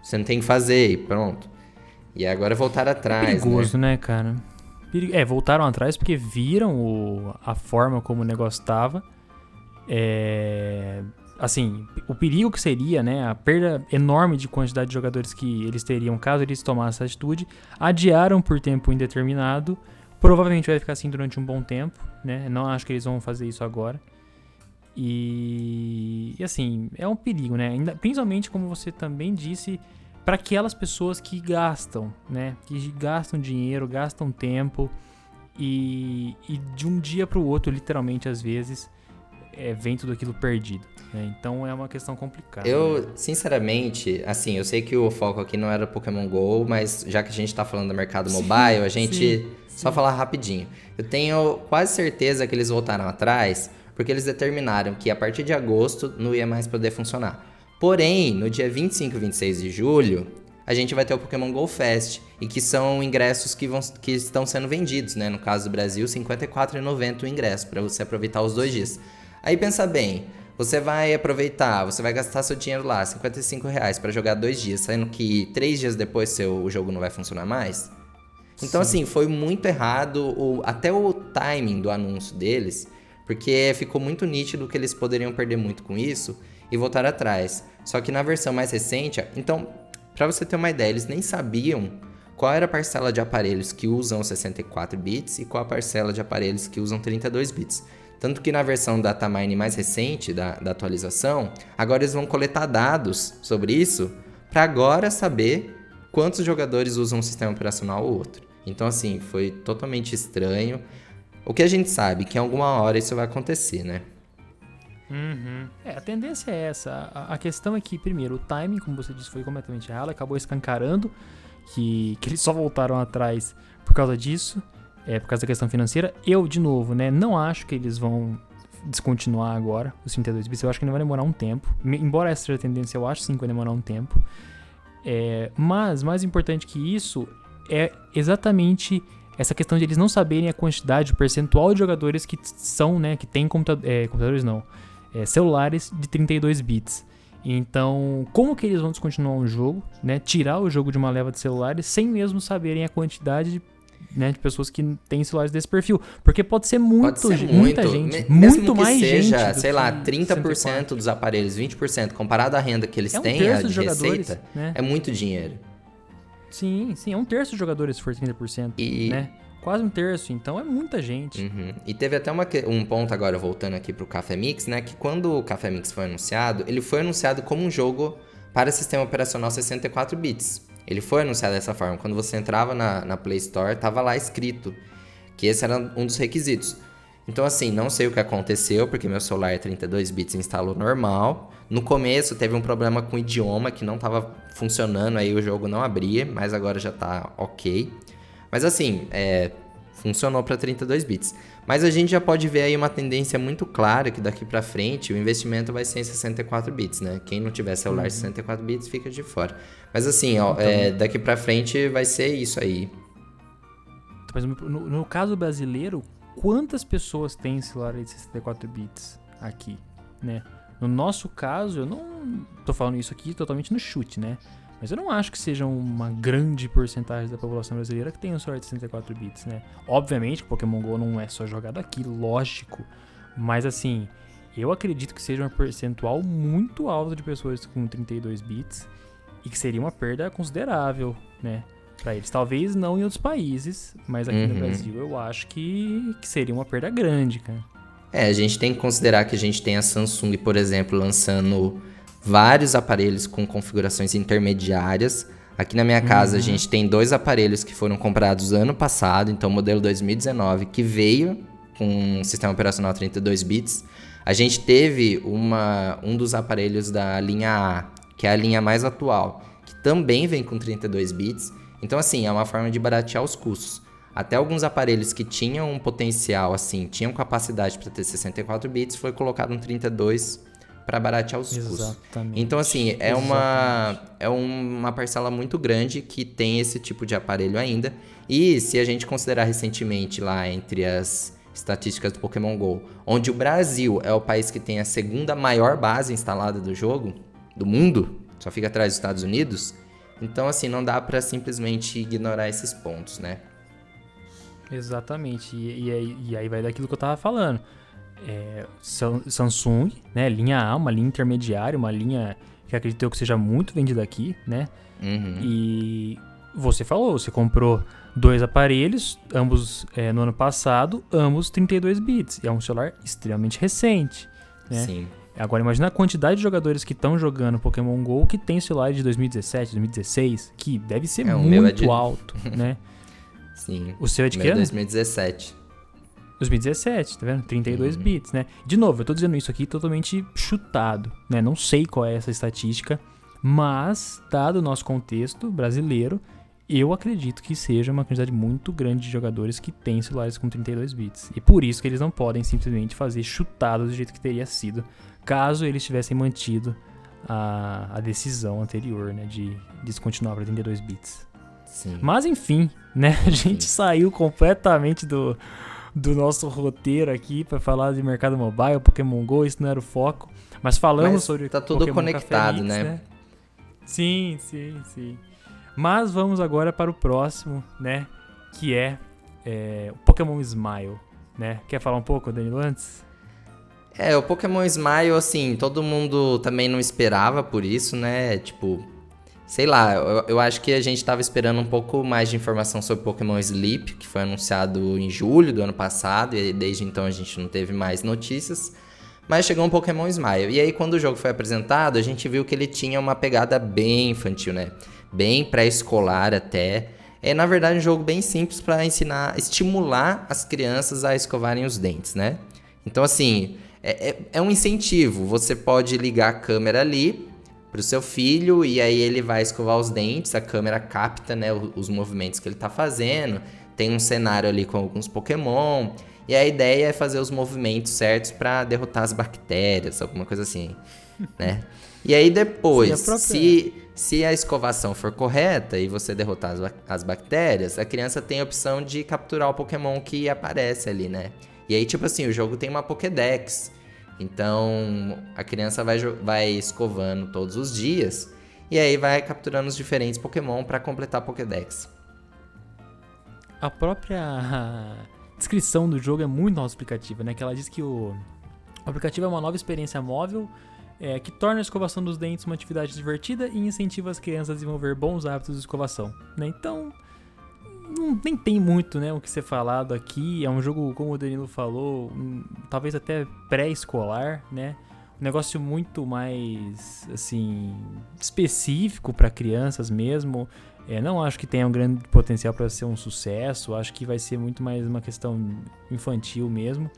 [SPEAKER 1] você não tem que fazer e pronto. E agora voltaram atrás,
[SPEAKER 2] é perigoso, né, cara? Voltaram atrás porque viram a forma como o negócio tava. Assim, o perigo que seria, né, a perda enorme de quantidade de jogadores que eles teriam caso eles tomassem essa atitude, adiaram por tempo indeterminado. Provavelmente vai ficar assim durante um bom tempo, né? Não acho que eles vão fazer isso agora. E assim, é um perigo, né? Principalmente, como você também disse, para aquelas pessoas que gastam, né? Que gastam dinheiro, gastam tempo e de um dia para o outro, literalmente, às vezes, vem tudo aquilo perdido, né? Então é uma questão complicada.
[SPEAKER 1] Eu,
[SPEAKER 2] né?
[SPEAKER 1] Sinceramente, assim, eu sei que o foco aqui não era Pokémon GO, mas já que a gente tá falando do mercado mobile, a gente... Só falar rapidinho. Eu tenho quase certeza que eles voltaram atrás, porque eles determinaram que a partir de agosto não ia mais poder funcionar. Porém, no dia 25 e 26 de julho, a gente vai ter o Pokémon GO Fest, e que são ingressos que estão sendo vendidos, né? No caso do Brasil, R$ 54,90 o ingresso, para você aproveitar os 2 dias. Aí pensa bem, você vai aproveitar, você vai gastar seu dinheiro lá, R$ 55,00 para jogar 2 dias, sendo que 3 dias depois o jogo não vai funcionar mais? Então, assim, foi muito errado até o timing do anúncio deles, porque ficou muito nítido que eles poderiam perder muito com isso e voltar atrás. Só que na versão mais recente, então, pra você ter uma ideia, eles nem sabiam qual era a parcela de aparelhos que usam 64 bits e qual a parcela de aparelhos que usam 32 bits. Tanto que na versão datamine mais recente da atualização, agora eles vão coletar dados sobre isso para agora saber quantos jogadores usam um sistema operacional ou outro. Então, assim, foi totalmente estranho. O que a gente sabe, que em alguma hora isso vai acontecer, né?
[SPEAKER 2] A tendência é essa. A questão é que, primeiro, o timing, como você disse, foi completamente errado. Acabou escancarando que eles só voltaram atrás por causa disso, por causa da questão financeira. Eu, de novo, né, não acho que eles vão descontinuar agora os 32 bits. Eu acho que ainda vai demorar um tempo. Embora essa seja a tendência, eu acho sim que vai demorar um tempo. Mas, mais importante que isso, é exatamente essa questão de eles não saberem a quantidade, o percentual de jogadores que são, né, que tem computadores não, celulares de 32 bits. Então, como que eles vão descontinuar um jogo, né, tirar o jogo de uma leva de celulares sem mesmo saberem a quantidade, né, de pessoas que têm celulares desse perfil? Porque pode ser muita gente, muito mais gente.
[SPEAKER 1] Mesmo que seja, sei lá, 30% dos aparelhos, 20%, comparado à renda que eles têm, a de receita, né? É muito dinheiro.
[SPEAKER 2] Sim, é um terço dos jogadores se for 30%, né? Quase um terço, então é muita gente.
[SPEAKER 1] Uhum. E teve até um ponto agora, voltando aqui pro Café Mix, né? Que quando o Café Mix foi anunciado, ele foi anunciado como um jogo para sistema operacional 64 bits. Ele foi anunciado dessa forma. Quando você entrava na Play Store, tava lá escrito que esse era um dos requisitos. Então, assim, não sei o que aconteceu, porque meu celular é 32 bits, instalou normal. No começo teve um problema com o idioma, que não tava funcionando, aí o jogo não abria, mas agora já tá ok. Mas assim, funcionou para 32 bits. Mas a gente já pode ver aí uma tendência muito clara que daqui para frente o investimento vai ser em 64 bits, né? Quem não tiver celular 64 bits fica de fora. Mas assim, daqui para frente vai ser isso aí.
[SPEAKER 2] Mas no caso brasileiro, quantas pessoas têm celular de 64 bits aqui, né? No nosso caso, eu não tô falando isso aqui totalmente no chute, né? Mas eu não acho que seja uma grande porcentagem da população brasileira que tem um celular de 64 bits, né? Obviamente que Pokémon GO não é só jogado aqui, lógico. Mas assim, eu acredito que seja um percentual muito alto de pessoas com 32 bits e que seria uma perda considerável, né? Pra eles. Talvez não em outros países, mas aqui no Brasil eu acho que seria uma perda grande, cara.
[SPEAKER 1] A gente tem que considerar que a gente tem a Samsung, por exemplo, lançando vários aparelhos com configurações intermediárias. Aqui na minha casa a gente tem 2 aparelhos que foram comprados ano passado, então modelo 2019, que veio com um sistema operacional 32 bits. A gente teve um dos aparelhos da linha A, que é a linha mais atual, que também vem com 32 bits. Então assim, é uma forma de baratear os custos. Até alguns aparelhos que tinham um potencial, assim, tinham capacidade para ter 64 bits, foi colocado um 32 para baratear os custos. Então, assim, é uma parcela muito grande que tem esse tipo de aparelho ainda. E se a gente considerar recentemente lá entre as estatísticas do Pokémon GO, onde o Brasil é o país que tem a segunda maior base instalada do jogo, do mundo, só fica atrás dos Estados Unidos, então, assim, não dá para simplesmente ignorar esses pontos, né?
[SPEAKER 2] Exatamente, e aí vai daquilo que eu tava falando. Samsung, né, linha A, uma linha intermediária, uma linha que acredito eu que seja muito vendida aqui, né? E você falou, você comprou 2 aparelhos, ambos no ano passado, ambos 32 bits, e é um celular extremamente recente, né?
[SPEAKER 1] Sim.
[SPEAKER 2] Agora imagina a quantidade de jogadores que estão jogando Pokémon GO que tem celular de 2017, 2016, que deve ser muito alto, né?
[SPEAKER 1] Sim.
[SPEAKER 2] O seu é de que ano?
[SPEAKER 1] 2017.
[SPEAKER 2] 2017, tá vendo? 32 bits, né? De novo, eu tô dizendo isso aqui totalmente chutado, né? Não sei qual é essa estatística, mas, dado o nosso contexto brasileiro, eu acredito que seja uma quantidade muito grande de jogadores que têm celulares com 32 bits. E por isso que eles não podem simplesmente fazer chutado do jeito que teria sido, caso eles tivessem mantido a decisão anterior, né? De descontinuar para 32 bits.
[SPEAKER 1] Sim.
[SPEAKER 2] Mas enfim, né? A gente saiu completamente do nosso roteiro aqui para falar de mercado mobile, Pokémon GO, isso não era o foco. Mas falamos sobre
[SPEAKER 1] tá tudo
[SPEAKER 2] Pokémon
[SPEAKER 1] conectado,
[SPEAKER 2] Café Mix,
[SPEAKER 1] né?
[SPEAKER 2] Sim. Mas vamos agora para o próximo, né? Que é o Pokémon Smile, né? Quer falar um pouco, Danilo, antes?
[SPEAKER 1] O Pokémon Smile, assim, todo mundo também não esperava por isso, né? Tipo, sei lá, eu acho que a gente tava esperando um pouco mais de informação sobre Pokémon Sleep, que foi anunciado em julho do ano passado, e desde então a gente não teve mais notícias. Mas chegou um Pokémon Smile. E aí, quando o jogo foi apresentado, a gente viu que ele tinha uma pegada bem infantil, né? Bem pré-escolar até. É, na verdade, um jogo bem simples para estimular as crianças a escovarem os dentes, né? Então, assim, é um incentivo. Você pode ligar a câmera ali pro seu filho e aí ele vai escovar os dentes, a câmera capta, né, os movimentos que ele tá fazendo. tem um cenário ali com alguns Pokémon, e a ideia é fazer os movimentos certos pra derrotar as bactérias, alguma coisa assim, né? E aí depois, se a escovação for correta e você derrotar as bactérias, a criança tem a opção de capturar o Pokémon que aparece ali, né? E aí, tipo assim, o jogo tem uma Pokédex. Então, a criança vai escovando todos os dias e aí vai capturando os diferentes Pokémon pra completar a Pokédex.
[SPEAKER 2] A própria descrição do jogo é muito autoexplicativa, né? Que ela diz que o aplicativo é uma nova experiência móvel que torna a escovação dos dentes uma atividade divertida e incentiva as crianças a desenvolver bons hábitos de escovação, né? Então, nem tem muito, né, o que ser falado aqui. É um jogo, como o Danilo falou, talvez até pré-escolar, né? Um negócio muito mais, assim, específico para crianças mesmo. Não acho que tenha um grande potencial para ser um sucesso. Acho que vai ser muito mais uma questão infantil mesmo.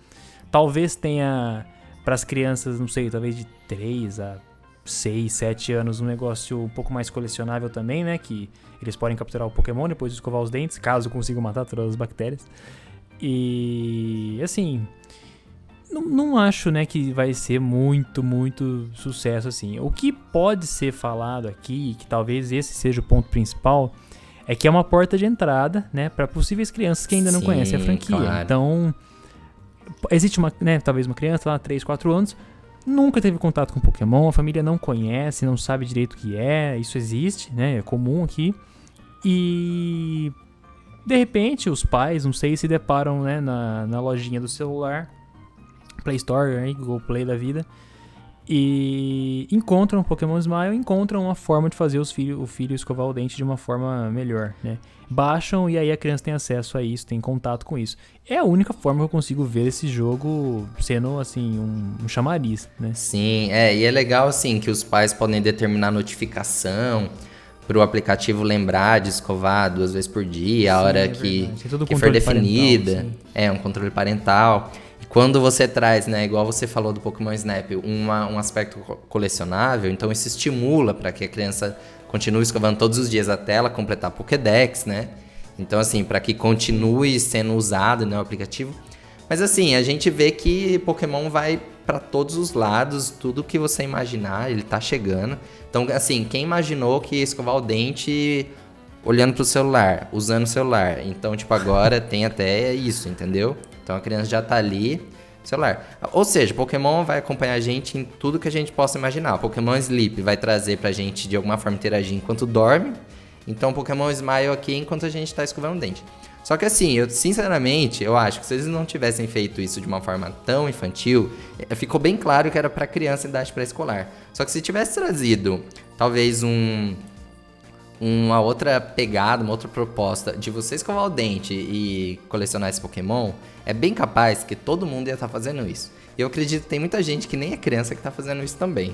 [SPEAKER 2] Talvez tenha para as crianças, não sei, talvez de 3 a 6, 7 anos, um negócio um pouco mais colecionável também, né? Que eles podem capturar o Pokémon depois de escovar os dentes, caso consigam matar todas as bactérias. E, assim, não acho, né, que vai ser muito, muito sucesso, assim. O que pode ser falado aqui, que talvez esse seja o ponto principal, é que é uma porta de entrada, né, para possíveis crianças que ainda não conhecem a franquia. Claro. Então, existe talvez uma criança lá, 3, 4 anos, nunca teve contato com Pokémon, a família não conhece, não sabe direito o que é, isso existe, né, é comum aqui. E, de repente, os pais, não sei, se deparam, né, na lojinha do celular, Play Store, né, Google Play da vida, e encontram o Pokémon Smile, encontram uma forma de fazer o filho escovar o dente de uma forma melhor, né? Baixam e aí a criança tem acesso a isso, tem contato com isso. É a única forma que eu consigo ver esse jogo sendo, assim, um chamariz, né?
[SPEAKER 1] Sim, e é legal, assim, que os pais podem determinar notificação para o aplicativo lembrar de escovar 2 vezes por dia, a hora que for definida. Um controle parental. Quando você traz, né, igual você falou do Pokémon Snap, um aspecto colecionável, então isso estimula para que a criança continue escovando todos os dias até ela completar a Pokédex, né? Então, assim, para que continue sendo usado, né, o aplicativo. Mas, assim, a gente vê que Pokémon vai para todos os lados, tudo que você imaginar, ele tá chegando. Então, assim, quem imaginou que ia escovar o dente olhando pro celular, usando o celular? Então, tipo, agora tem até isso, entendeu? Então a criança já tá ali, celular. Ou seja, Pokémon vai acompanhar a gente em tudo que a gente possa imaginar. Pokémon Sleep vai trazer pra gente de alguma forma interagir enquanto dorme. Então Pokémon Smile aqui enquanto a gente tá escovando o dente. Só que assim, sinceramente, eu acho que se eles não tivessem feito isso de uma forma tão infantil, ficou bem claro que era pra criança em idade pré-escolar. Só que se tivesse trazido, talvez uma outra pegada, uma outra proposta de você escovar o dente e colecionar esse Pokémon, é bem capaz que todo mundo ia estar fazendo isso. E eu acredito que tem muita gente que nem é criança que tá fazendo isso também.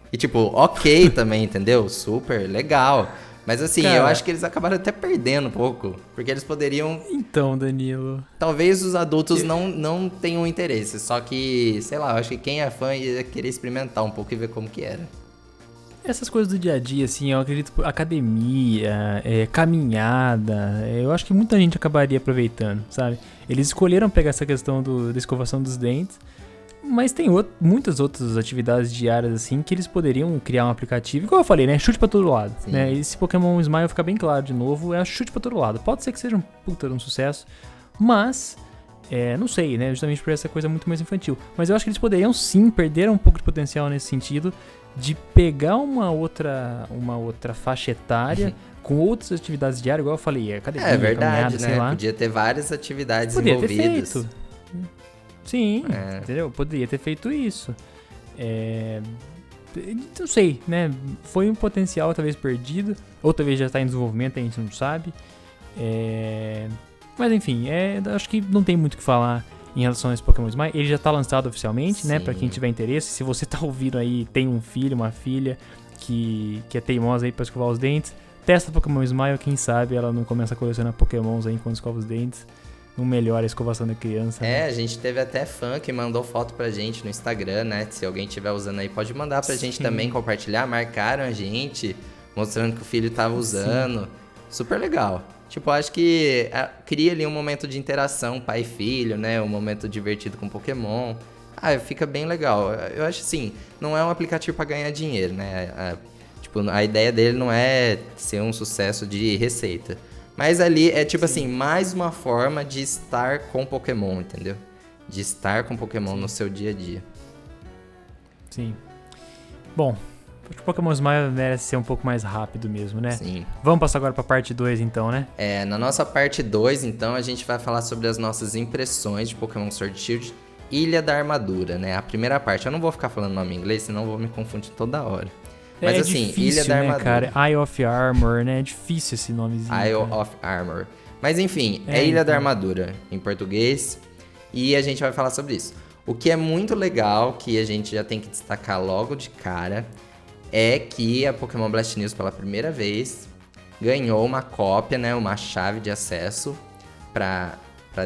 [SPEAKER 1] E tipo, ok também, entendeu? Super legal. Mas assim, cara, eu acho que eles acabaram até perdendo um pouco. Porque eles poderiam...
[SPEAKER 2] Então, Danilo...
[SPEAKER 1] Talvez os adultos não tenham interesse. Só que, sei lá, eu acho que quem é fã ia querer experimentar um pouco e ver como que era.
[SPEAKER 2] Essas coisas do dia a dia, assim, eu acredito, academia, caminhada, eu acho que muita gente acabaria aproveitando, sabe? Eles escolheram pegar essa questão da escovação dos dentes, mas tem muitas outras atividades diárias, assim, que eles poderiam criar um aplicativo, igual eu falei, né? Chute pra todo lado, né? Esse Pokémon Smile fica bem claro de novo, é chute pra todo lado. Pode ser que seja um puta de um sucesso, mas... não sei, né? Justamente por essa coisa muito mais infantil. Mas eu acho que eles poderiam sim perder um pouco de potencial nesse sentido de pegar uma outra faixa etária com outras atividades diárias, igual eu falei, academia,
[SPEAKER 1] é verdade,
[SPEAKER 2] caminhada,
[SPEAKER 1] né?
[SPEAKER 2] sei lá.
[SPEAKER 1] Podia ter várias atividades
[SPEAKER 2] envolvidas.
[SPEAKER 1] Podia ter
[SPEAKER 2] feito. Sim, entendeu? Poderia ter feito isso. Não sei, né? Foi um potencial talvez perdido, ou talvez já está em desenvolvimento, a gente não sabe. Mas enfim, acho que não tem muito o que falar em relação a esse Pokémon Smile. Ele já tá lançado oficialmente, sim, né? Pra quem tiver interesse. Se você tá ouvindo aí, tem um filho, uma filha que é teimosa aí pra escovar os dentes, testa Pokémon Smile, quem sabe ela não começa a colecionar Pokémons aí enquanto escova os dentes. Não melhora a escovação da criança. Né?
[SPEAKER 1] A gente teve até fã que mandou foto pra gente no Instagram, né? Se alguém estiver usando aí, pode mandar pra gente também, compartilhar. Marcaram a gente, mostrando que o filho tava usando. Sim. Super legal. Tipo, acho que cria ali um momento de interação pai e filho, né? Um momento divertido com Pokémon. Fica bem legal. Eu acho assim, não é um aplicativo para ganhar dinheiro, né? Tipo, a ideia dele não é ser um sucesso de receita. Mas ali é tipo assim, mais uma forma de estar com Pokémon, entendeu? De estar com Pokémon no seu dia a dia.
[SPEAKER 2] Sim. Bom, acho que o Pokémon Smile merece ser um pouco mais rápido mesmo, né?
[SPEAKER 1] Sim.
[SPEAKER 2] Vamos passar agora pra parte 2 então, né?
[SPEAKER 1] Na nossa parte 2, então, a gente vai falar sobre as nossas impressões de Pokémon Sword Shield Ilha da Armadura, né? A primeira parte. Eu não vou ficar falando nome em inglês, senão eu vou me confundir toda hora. Mas assim,
[SPEAKER 2] difícil,
[SPEAKER 1] Ilha da Armadura.
[SPEAKER 2] Cara? Eye of Armor, né? É difícil esse nomezinho.
[SPEAKER 1] Isle of Armor. Mas enfim, Ilha da Armadura em português. E a gente vai falar sobre isso. O que é muito legal, que a gente já tem que destacar logo de cara, é que a Pokémon Blast News, pela primeira vez, ganhou uma cópia, né? Uma chave de acesso para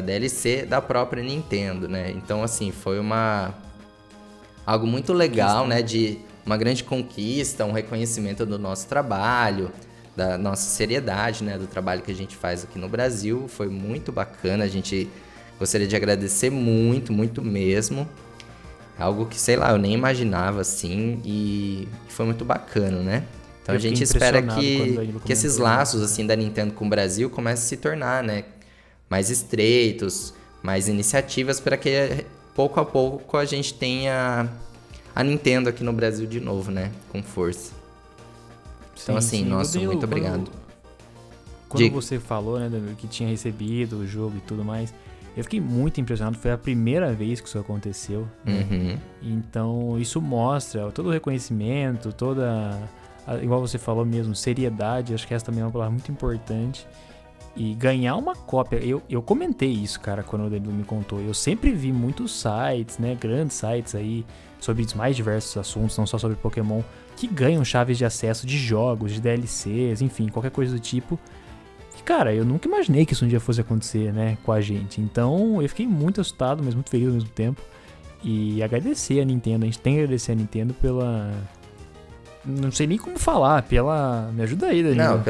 [SPEAKER 1] DLC da própria Nintendo, né? Então, assim, foi algo muito legal, né? De uma grande conquista, um reconhecimento do nosso trabalho, da nossa seriedade, né? Do trabalho que a gente faz aqui no Brasil. Foi muito bacana, a gente gostaria de agradecer muito, muito mesmo. Algo que, sei lá, eu nem imaginava, assim, e foi muito bacana, né? Então a gente espera que esses laços, assim, da Nintendo com o Brasil comecem a se tornar, né? Mais estreitos, mais iniciativas para que pouco a pouco a gente tenha a Nintendo aqui no Brasil de novo, né? Com força. Então, assim, nossa, muito obrigado.
[SPEAKER 2] Quando você falou, né, que tinha recebido o jogo e tudo mais, eu fiquei muito impressionado. Foi a primeira vez que isso aconteceu, né?
[SPEAKER 1] Uhum.
[SPEAKER 2] Então, isso mostra todo o reconhecimento, igual você falou mesmo, seriedade. Acho que essa também é uma palavra muito importante. E ganhar uma cópia, eu comentei isso, cara, quando o Danilo me contou. Eu sempre vi muitos sites, né, grandes sites aí, sobre os mais diversos assuntos, não só sobre Pokémon, que ganham chaves de acesso de jogos, de DLCs, enfim, qualquer coisa do tipo. E, cara, eu nunca imaginei que isso um dia fosse acontecer, né, com a gente. Então, eu fiquei muito assustado, mas muito feliz ao mesmo tempo. E agradecer a Nintendo, a gente tem que agradecer a Nintendo pela... Não sei nem como falar, Me ajuda aí, Danilo.
[SPEAKER 1] Não,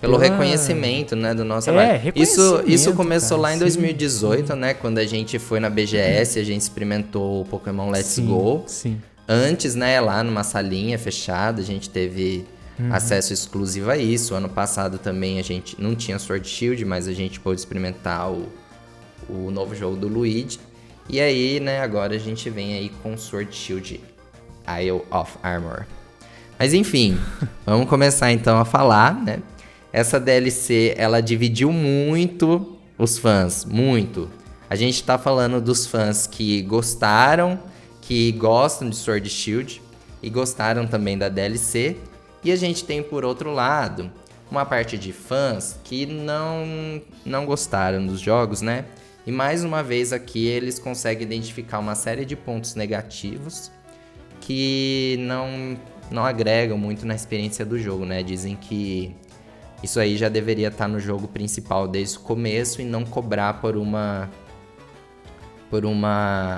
[SPEAKER 1] pelo reconhecimento, né, do nosso trabalho. Isso começou, cara, lá em 2018, sim, né, quando a gente foi na BGS, a gente experimentou o Pokémon Let's Go.
[SPEAKER 2] Sim.
[SPEAKER 1] Antes, né, lá numa salinha fechada, a gente teve acesso exclusivo a isso. Ano passado também a gente não tinha Sword Shield, mas a gente pôde experimentar o novo jogo do Luigi. E aí, né, agora a gente vem aí com Sword Shield Isle of Armor. Mas enfim, vamos começar então a falar, né? Essa DLC, ela dividiu muito os fãs, muito. A gente tá falando dos fãs que gostaram, que gostam de Sword Shield e gostaram também da DLC. E a gente tem, por outro lado, uma parte de fãs que não gostaram dos jogos, né? E mais uma vez aqui eles conseguem identificar uma série de pontos negativos que não agregam muito na experiência do jogo, né? Dizem que isso aí já deveria estar no jogo principal desde o começo e não cobrar por uma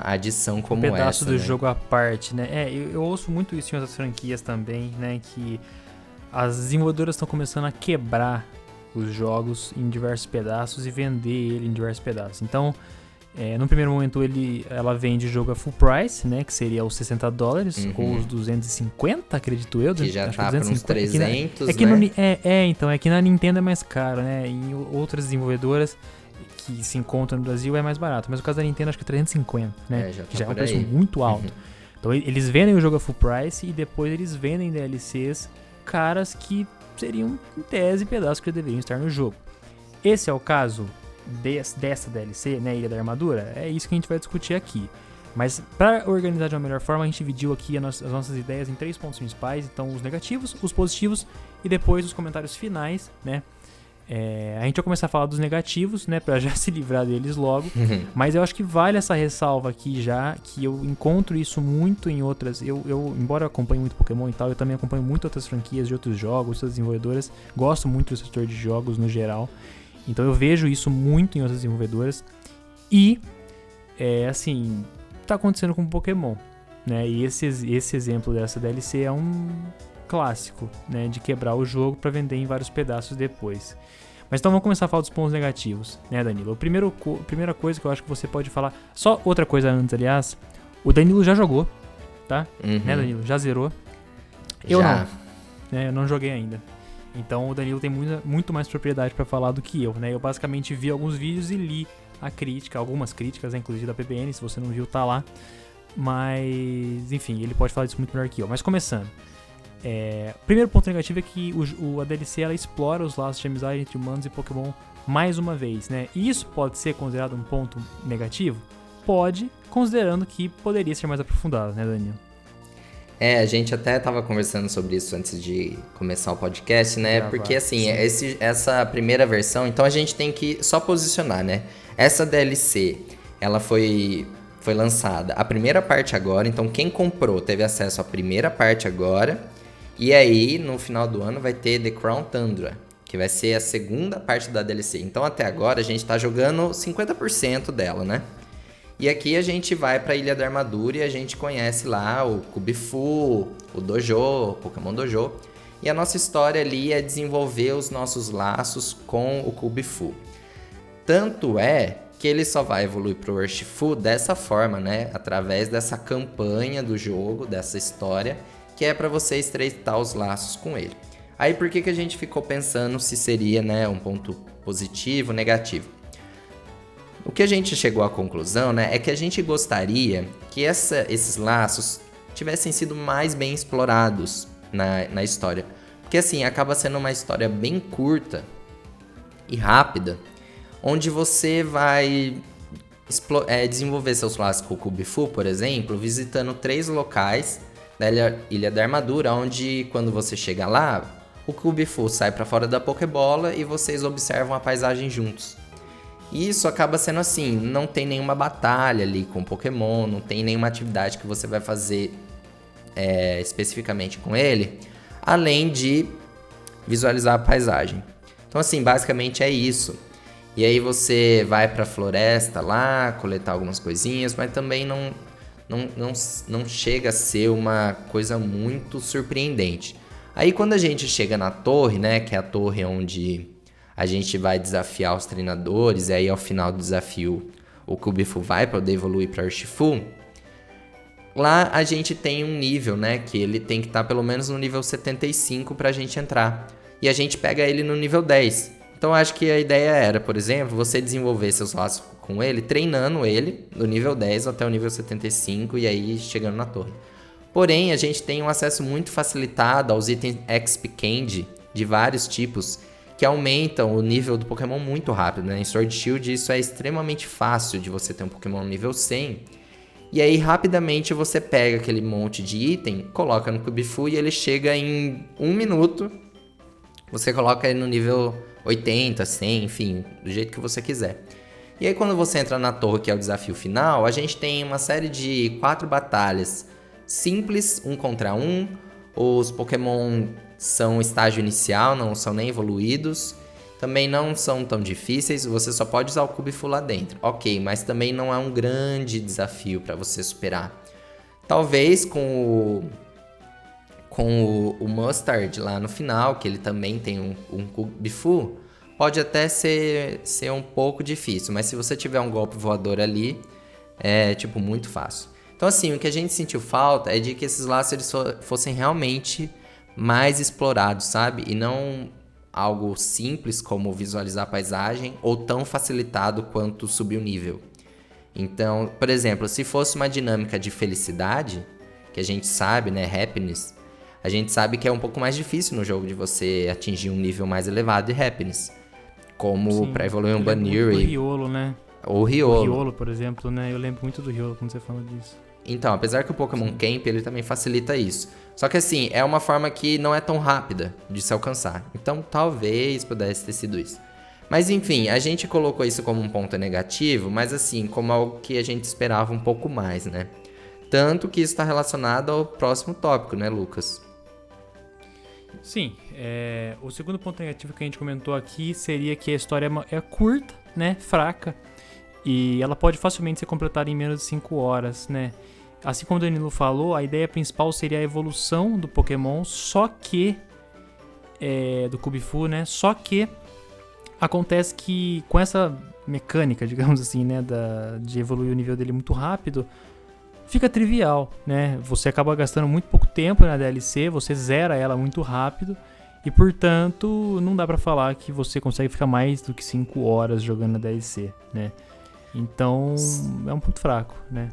[SPEAKER 1] adição como essa. Um pedaço
[SPEAKER 2] do jogo à parte, né? Eu ouço muito isso em outras franquias também, né? Que as desenvolvedoras estão começando a quebrar os jogos em diversos pedaços e vender ele em diversos pedaços. Então, no primeiro momento ela vende o jogo a full price, né? Que seria os $60 ou os 250, acredito eu.
[SPEAKER 1] Que já tá por uns 300, né?
[SPEAKER 2] Então, é que na Nintendo é mais caro, né? Em outras desenvolvedoras que se encontram no Brasil é mais barato. Mas no caso da Nintendo acho que é 350, né?
[SPEAKER 1] Já tá,
[SPEAKER 2] que já é um
[SPEAKER 1] preço
[SPEAKER 2] muito alto. Então, eles vendem o jogo a full price e depois eles vendem DLCs caras que seriam, em tese, pedaços que deveriam estar no jogo. Esse é o caso dessa DLC, né, Ilha da Armadura. É isso que a gente vai discutir aqui. Mas para organizar de uma melhor forma, a gente dividiu aqui as nossas ideias em 3 pontos principais. Então, os negativos, os positivos e depois os comentários finais, né? A gente vai começar a falar dos negativos, né, para já se livrar deles logo. Mas eu acho que vale essa ressalva aqui já, que eu encontro isso muito em outras... embora eu acompanhe muito Pokémon e tal, eu também acompanho muito outras franquias de outros jogos, outras desenvolvedoras. Gosto muito do setor de jogos no geral. Então eu vejo isso muito em outras desenvolvedoras. E, assim, tá acontecendo com Pokémon, né? E esse exemplo dessa DLC é um clássico, né? De quebrar o jogo para vender em vários pedaços depois. Mas então vamos começar a falar dos pontos negativos, né, Danilo? Primeira coisa que eu acho que você pode falar... Só outra coisa antes, aliás. O Danilo já jogou, tá? Né, Danilo? Já zerou. Eu
[SPEAKER 1] Já.
[SPEAKER 2] não. Eu não joguei ainda. Então o Danilo tem muito mais propriedade pra falar do que eu, né? Eu basicamente vi alguns vídeos e li algumas críticas, né, inclusive da PBN. Se você não viu, tá lá. Mas, enfim, ele pode falar disso muito melhor que eu. Mas começando. Primeiro ponto negativo é que a DLC ela explora os laços de amizade entre humanos e Pokémon mais uma vez, né? E isso pode ser considerado um ponto negativo? Pode, considerando que poderia ser mais aprofundado, né, Daniel?
[SPEAKER 1] A gente até tava conversando sobre isso antes de começar o podcast, né? Porque assim, essa primeira versão, então a gente tem que só posicionar, né? Essa DLC, ela foi lançada a primeira parte agora, então quem comprou teve acesso à primeira parte agora. E aí, no final do ano, vai ter The Crown Tundra, que vai ser a segunda parte da DLC. Então, até agora, a gente tá jogando 50% dela, né? E aqui a gente vai pra Ilha da Armadura e a gente conhece lá o Kubifu, o Dojo, o Pokémon Dojo. E a nossa história ali é desenvolver os nossos laços com o Kubifu. Tanto é que ele só vai evoluir pro Urshifu dessa forma, né? Através dessa campanha do jogo, dessa história, que é para você estreitar os laços com ele. Aí por que a gente ficou pensando se seria, né, um ponto positivo, negativo? O que a gente chegou à conclusão, né, é que a gente gostaria que esses laços tivessem sido mais bem explorados na história. Porque assim, acaba sendo uma história bem curta e rápida, onde você vai desenvolver seus laços com o Kubifu, por exemplo, visitando 3 locais da Ilha da Armadura, onde quando você chega lá, o Kubifu sai para fora da Pokébola e vocês observam a paisagem juntos. E isso acaba sendo assim, não tem nenhuma batalha ali com o Pokémon, não tem nenhuma atividade que você vai fazer especificamente com ele, além de visualizar a paisagem. Então assim, basicamente é isso. E aí você vai para a floresta lá, coletar algumas coisinhas, mas também não chega a ser uma coisa muito surpreendente. Aí quando a gente chega na torre, né, que é a torre onde a gente vai desafiar os treinadores, e aí ao final do desafio o Kubifu vai poder evoluir para Urshifu, lá a gente tem um nível, né, que ele tem que estar pelo menos no nível 75 pra gente entrar. E a gente pega ele no nível 10. Então acho que a ideia era, por exemplo, você desenvolver seus laços com ele, treinando ele do nível 10 até o nível 75 e aí chegando na torre. Porém, a gente tem um acesso muito facilitado aos itens XP Candy de vários tipos que aumentam o nível do Pokémon muito rápido, né? Em Sword Shield isso é extremamente fácil de você ter um Pokémon no nível 100. E aí rapidamente você pega aquele monte de item, coloca no Kubifu e ele chega em 1 minuto. Você coloca ele no nível 80, 100, enfim, do jeito que você quiser. E aí quando você entra na torre, que é o desafio final, a gente tem uma série de 4 batalhas simples, 1 contra 1. Os Pokémon são estágio inicial, não são nem evoluídos. Também não são tão difíceis, você só pode usar o Kubifu lá dentro. Ok, mas também não é um grande desafio para você superar. Talvez com o Mustard lá no final, que ele também tem um Kubifu, pode até ser um pouco difícil, mas se você tiver um golpe voador ali, é tipo muito fácil. Então assim, o que a gente sentiu falta é de que esses laços eles fossem realmente mais explorados, sabe? E não algo simples como visualizar a paisagem ou tão facilitado quanto subir o nível. Então, por exemplo, se fosse uma dinâmica de felicidade, que a gente sabe, né, happiness, a gente sabe que é um pouco mais difícil no jogo de você atingir um nível mais elevado de happiness. Como para evoluir um Baniri.
[SPEAKER 2] O Riolo, né?
[SPEAKER 1] Ou o Riolo.
[SPEAKER 2] O Riolo, por exemplo, né? Eu lembro muito do Riolo quando você fala disso.
[SPEAKER 1] Então, apesar que o Pokémon Camp, ele também facilita isso. Só que assim, é uma forma que não é tão rápida de se alcançar. Então, talvez pudesse ter sido isso. Mas enfim, a gente colocou isso como um ponto negativo, mas assim, como algo que a gente esperava um pouco mais, né? Tanto que isso está relacionado ao próximo tópico, né, Lucas?
[SPEAKER 2] Sim, o segundo ponto negativo que a gente comentou aqui seria que a história é curta, né, fraca, e ela pode facilmente ser completada em menos de 5 horas, né. Assim como o Danilo falou, a ideia principal seria a evolução do Pokémon, só que, do Kubifu, né, só que Acontece que com essa mecânica, digamos assim, né, de evoluir o nível dele muito rápido, fica trivial, né? Você acaba gastando muito pouco tempo na DLC, você zera ela muito rápido e, portanto, não dá pra falar que você consegue ficar mais do que 5 horas jogando na DLC, né? Então, é um ponto fraco, né?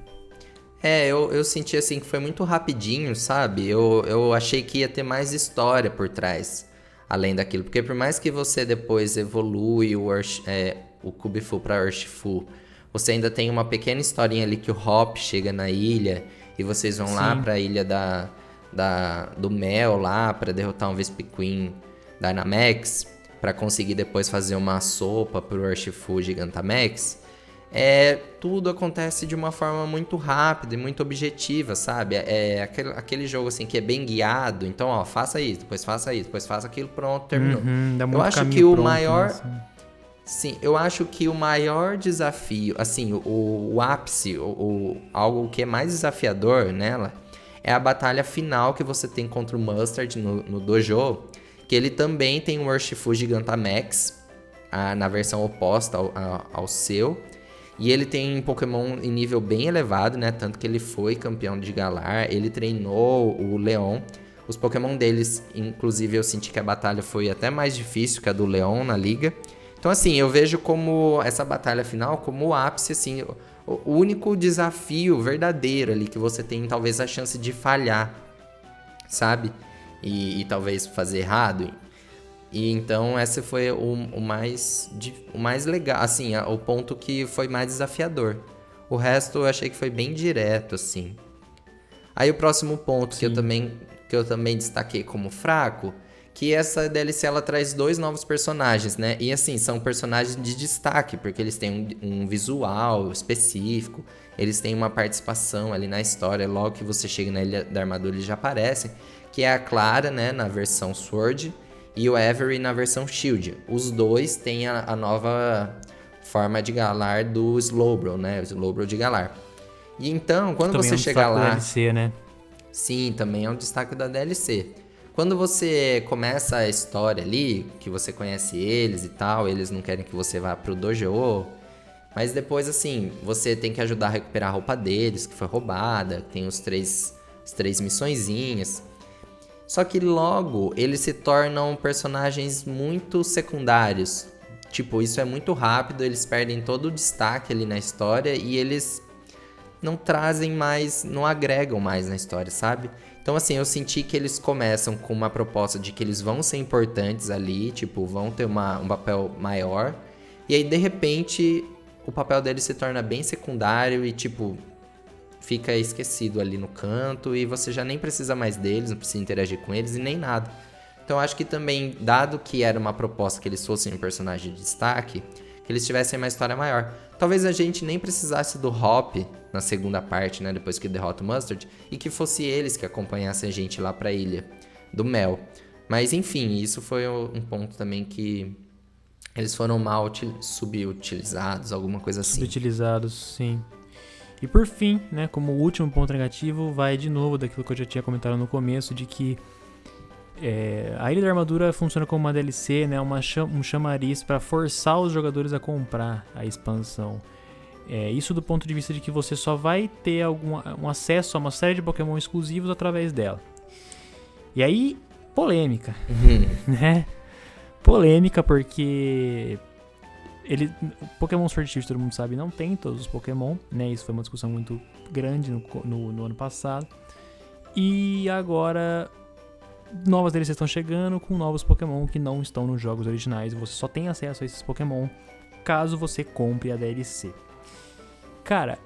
[SPEAKER 1] Eu senti assim que foi muito rapidinho, sabe? Eu achei que ia ter mais história por trás, além daquilo. Porque por mais que você depois evolui o Kubifu pra Urshifu, você ainda tem uma pequena historinha ali que o Hop chega na ilha e vocês vão lá pra ilha do Mel lá pra derrotar um Vespiquen Dynamax, pra conseguir depois fazer uma sopa pro Urshifu Gigantamax. Tudo acontece de uma forma muito rápida e muito objetiva, sabe? Aquele jogo assim que é bem guiado. Então, ó, faça isso, depois faça isso, depois faça aquilo, pronto, terminou.
[SPEAKER 2] Eu acho que o maior...
[SPEAKER 1] Sim, eu acho que o maior desafio, assim, o ápice, algo que é mais desafiador nela, é a batalha final que você tem contra o Mustard no dojo, que ele também tem o Urshifu Gigantamax, na versão oposta ao seu. E ele tem Pokémon em nível bem elevado, né? Tanto que ele foi campeão de Galar, ele treinou o Leon. Os Pokémon deles, inclusive, eu senti que a batalha foi até mais difícil que a do Leon na liga. Então, assim, eu vejo como essa batalha final como o ápice, assim, o único desafio verdadeiro ali que você tem, talvez, a chance de falhar, sabe? E talvez fazer errado. E então esse foi o mais legal, assim, o ponto que foi mais desafiador. O resto eu achei que foi bem direto, assim. Aí o próximo ponto que eu também destaquei como fraco, que essa DLC ela traz 2 novos personagens, né? E assim, são personagens de destaque, porque eles têm um visual específico, eles têm uma participação ali na história, logo que você chega na Ilha da Armadura eles já aparecem, que é a Clara, né, na versão Sword, e o Avery na versão Shield. Os dois têm a nova forma de Galar do Slowbro, né? O Slowbro de Galar. E então, quando
[SPEAKER 2] também
[SPEAKER 1] você chegar lá...
[SPEAKER 2] Da DLC, né?
[SPEAKER 1] Sim, também é um destaque da DLC. Quando você começa a história ali, que você conhece eles e tal, eles não querem que você vá pro dojo, mas depois, assim, você tem que ajudar a recuperar a roupa deles, que foi roubada, tem as três missõezinhas. Só que logo eles se tornam personagens muito secundários. Tipo, isso é muito rápido, eles perdem todo o destaque ali na história e eles não trazem mais, não agregam mais na história, sabe? Então, assim, eu senti que eles começam com uma proposta de que eles vão ser importantes ali, tipo, vão ter um papel maior. E aí, de repente, o papel deles se torna bem secundário e, tipo, fica esquecido ali no canto e você já nem precisa mais deles, não precisa interagir com eles e nem nada. Então acho que também, dado que era uma proposta que eles fossem um personagem de destaque, que eles tivessem uma história maior. Talvez a gente nem precisasse do Hop na segunda parte, né, depois que derrota o Mustard, e que fosse eles que acompanhassem a gente lá pra ilha do Mel. Mas enfim, isso foi um ponto também que eles foram mal subutilizados, alguma coisa assim.
[SPEAKER 2] Subutilizados, sim. E por fim, né, como último ponto negativo, vai de novo daquilo que eu já tinha comentado no começo, de que a Ilha da Armadura funciona como uma DLC, né, um chamariz para forçar os jogadores a comprar a expansão. Isso do ponto de vista de que você só vai ter um acesso a uma série de Pokémon exclusivos através dela. E aí, polêmica, né? Polêmica porque... o Pokémon Sword and Shield, todo mundo sabe, não tem todos os Pokémon, né? Isso foi uma discussão muito grande no ano passado. E agora, novas DLCs estão chegando com novos Pokémon que não estão nos jogos originais. Você só tem acesso a esses Pokémon caso você compre a DLC. Cara,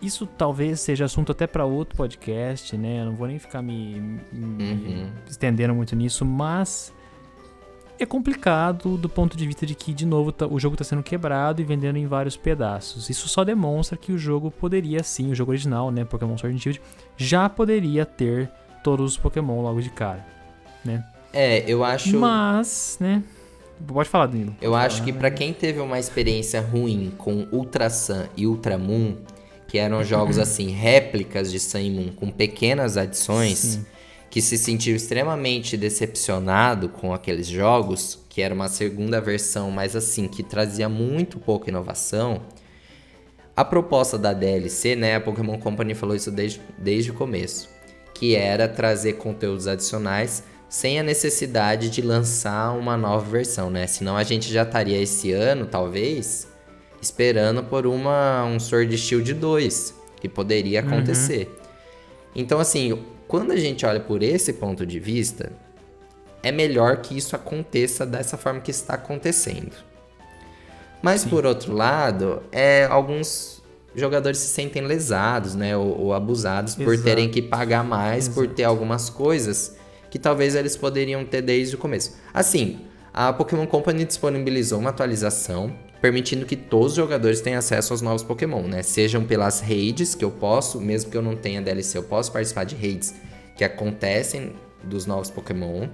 [SPEAKER 2] isso talvez seja assunto até para outro podcast, né? Eu não vou nem ficar me estendendo muito nisso, mas... é complicado do ponto de vista de que, de novo, o jogo está sendo quebrado e vendendo em vários pedaços. Isso só demonstra que o jogo poderia sim, o jogo original, né, Pokémon Sword and Shield, já poderia ter todos os Pokémon logo de cara, né?
[SPEAKER 1] Eu acho...
[SPEAKER 2] Mas, né, pode falar, Danilo.
[SPEAKER 1] Eu acho que pra quem teve uma experiência ruim com Ultra Sun e Ultra Moon, que eram jogos, assim, réplicas de Sun e Moon, com pequenas adições... Sim. que se sentiu extremamente decepcionado com aqueles jogos, que era uma segunda versão, mas assim, que trazia muito pouca inovação, a proposta da DLC, né, a Pokémon Company falou isso desde o começo, que era trazer conteúdos adicionais sem a necessidade de lançar uma nova versão, né? Senão a gente já estaria esse ano, talvez, esperando por um Sword Shield 2, que poderia acontecer. Então, assim, quando a gente olha por esse ponto de vista, é melhor que isso aconteça dessa forma que está acontecendo. Mas, Sim. por outro lado, alguns jogadores se sentem lesados, né? Ou abusados por terem que pagar mais, por ter algumas coisas que talvez eles poderiam ter desde o começo. Assim, a Pokémon Company disponibilizou uma atualização permitindo que todos os jogadores tenham acesso aos novos Pokémon, né? Sejam pelas raids, que eu posso, mesmo que eu não tenha DLC, eu posso participar de raids que acontecem dos novos Pokémon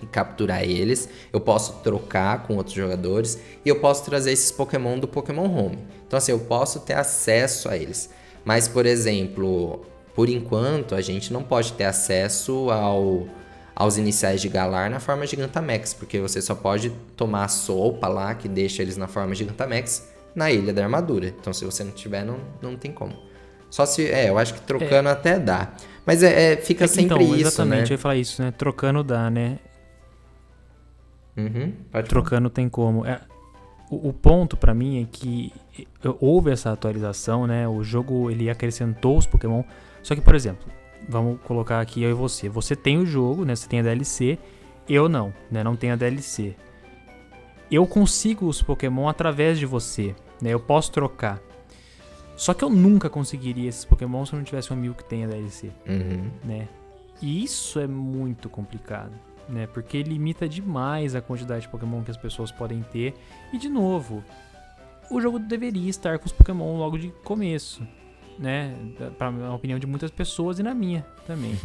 [SPEAKER 1] e capturar eles. Eu posso trocar com outros jogadores e eu posso trazer esses Pokémon do Pokémon Home. Então, assim, eu posso ter acesso a eles. Mas, por exemplo, por enquanto, a gente não pode ter acesso aos iniciais de Galar na forma Gigantamax, porque você só pode tomar a sopa lá, que deixa eles na forma Gigantamax, na Ilha da Armadura. Então, se você não tiver, não tem como. Só se... eu acho que trocando até dá. Mas fica sempre
[SPEAKER 2] então,
[SPEAKER 1] isso,
[SPEAKER 2] exatamente,
[SPEAKER 1] né?
[SPEAKER 2] eu ia falar isso, né? Trocando dá, né? Trocando tem como. O ponto pra mim é que houve essa atualização, né? O jogo, ele acrescentou os Pokémon. Só que, por exemplo, vamos colocar aqui eu e você. Você tem o jogo, né? Você tem a DLC. Eu não, né? Não tenho a DLC. Eu consigo os Pokémon através de você, né? Eu posso trocar. Só que eu nunca conseguiria esses Pokémon se eu não tivesse um amigo que tenha DLC, né? E isso é muito complicado, né? Porque limita demais a quantidade de Pokémon que as pessoas podem ter. E, de novo, o jogo deveria estar com os Pokémon logo de começo, né? Pra opinião de muitas pessoas e na minha também,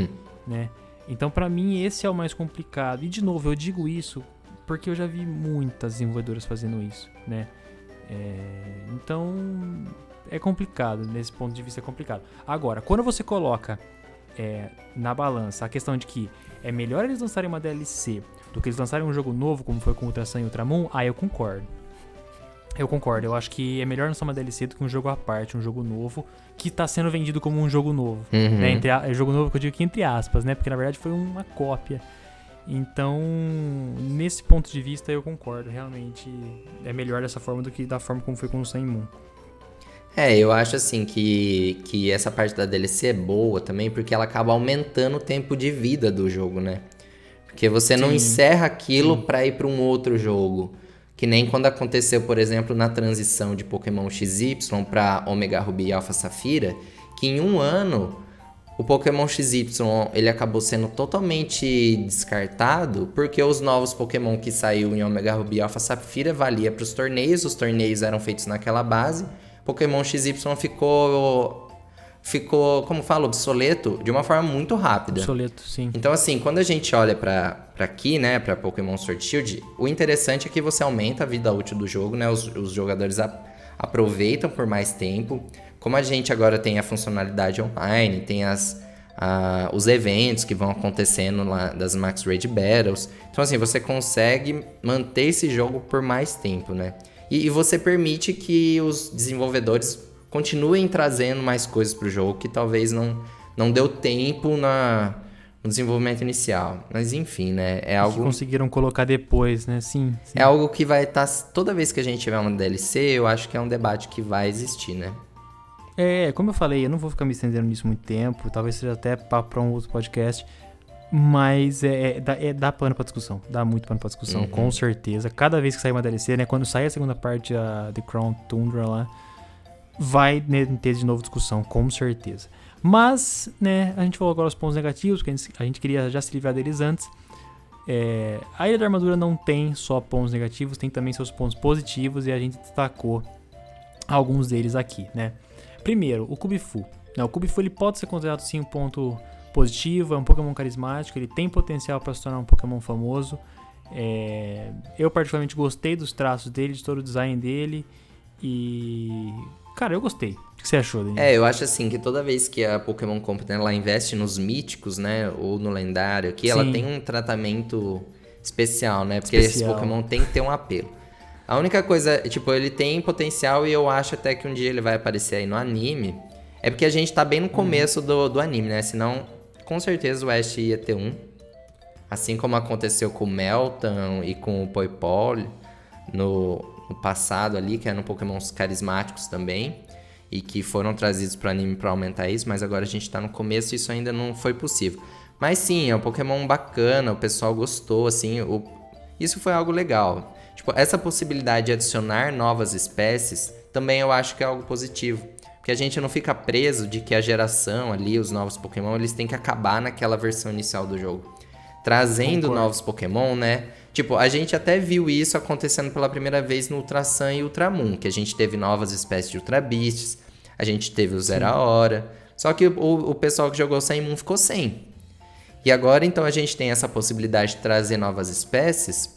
[SPEAKER 2] né? Então, pra mim, esse é o mais complicado. E, de novo, eu digo isso porque eu já vi muitas desenvolvedoras fazendo isso, né? Então, é complicado. Nesse ponto de vista, é complicado. Agora, quando você coloca na balança a questão de que é melhor eles lançarem uma DLC do que eles lançarem um jogo novo, como foi com Ultra Sun e Ultramon, eu concordo. Eu acho que é melhor lançar uma DLC do que um jogo à parte, um jogo novo, que tá sendo vendido como um jogo novo. Né? Jogo novo que eu digo aqui entre aspas, né? Porque na verdade foi uma cópia. Então, nesse ponto de vista, eu concordo. Realmente é melhor dessa forma do que da forma como foi com o Sun e Moon.
[SPEAKER 1] Eu acho assim que essa parte da DLC é boa também, porque ela acaba aumentando o tempo de vida do jogo, né? Porque você não encerra aquilo pra ir pra um outro jogo. Que nem quando aconteceu, por exemplo, na transição de Pokémon XY pra Omega Ruby e Alpha Safira, que em um ano o Pokémon XY ele acabou sendo totalmente descartado, porque os novos Pokémon que saiu em Omega Ruby e Alpha Safira valia pros torneios, os torneios eram feitos naquela base. Pokémon XY ficou, como fala, obsoleto de uma forma muito rápida.
[SPEAKER 2] Obsoleto, sim.
[SPEAKER 1] Então, assim, quando a gente olha pra aqui, né, pra Pokémon Sword Shield, o interessante é que você aumenta a vida útil do jogo, né, os jogadores aproveitam por mais tempo. Como a gente agora tem a funcionalidade online, tem os eventos que vão acontecendo lá das Max Raid Battles. Então, assim, você consegue manter esse jogo por mais tempo, né? E você permite que os desenvolvedores continuem trazendo mais coisas para o jogo que talvez não deu tempo no desenvolvimento inicial. Mas enfim, né? É algo
[SPEAKER 2] que conseguiram colocar depois, né? Sim.
[SPEAKER 1] É algo que vai estar... Toda vez que a gente tiver uma DLC, eu acho que é um debate que vai existir, né?
[SPEAKER 2] Como eu falei, eu não vou ficar me estendendo nisso muito tempo. Talvez seja até para um outro podcast. Mas dá pano pra discussão. Dá muito pano pra discussão, com certeza. Cada vez que sair uma DLC, né? Quando sair a segunda parte, a The Crown Tundra lá, vai ter de novo discussão, com certeza. Mas, né, a gente falou agora os pontos negativos, que a gente queria já se livrar deles antes. A Ilha da Armadura não tem só pontos negativos, tem também seus pontos positivos, e a gente destacou alguns deles aqui, né? Primeiro, o Kubifu. O Kubifu ele pode ser considerado sim um ponto positivo, é um Pokémon carismático, ele tem potencial para se tornar um Pokémon famoso. Eu particularmente gostei dos traços dele, de todo o design dele, e Cara, eu gostei. O que você achou, Danilo?
[SPEAKER 1] Eu acho assim que toda vez que a Pokémon Company ela investe nos míticos, né, ou no lendário aqui, ela
[SPEAKER 2] Sim.
[SPEAKER 1] tem um tratamento especial, né? Porque esse
[SPEAKER 2] Especial.
[SPEAKER 1] Pokémon tem que ter um apelo. A única coisa, tipo, ele tem potencial e eu acho até que um dia ele vai aparecer aí no anime. É porque a gente tá bem no começo do anime, né? Senão, com certeza o Ash ia ter um. Assim como aconteceu com o Meltan e com o Poipole no passado ali, que eram Pokémons carismáticos também. E que foram trazidos pro anime pra aumentar isso, mas agora a gente tá no começo e isso ainda não foi possível. Mas sim, é um Pokémon bacana, o pessoal gostou, assim, isso foi algo legal. Tipo, essa possibilidade de adicionar novas espécies também eu acho que é algo positivo. Porque a gente não fica preso de que a geração ali, os novos Pokémon, eles têm que acabar naquela versão inicial do jogo. Trazendo
[SPEAKER 2] Concordo.
[SPEAKER 1] novos Pokémon, né? Tipo, a gente até viu isso acontecendo pela primeira vez no Ultra Sun e Ultra Moon, que a gente teve novas espécies de Ultra Beasts, a gente teve o Zero a Hora, só que o pessoal que jogou Sun e Moon ficou sem. E agora, então, a gente tem essa possibilidade de trazer novas espécies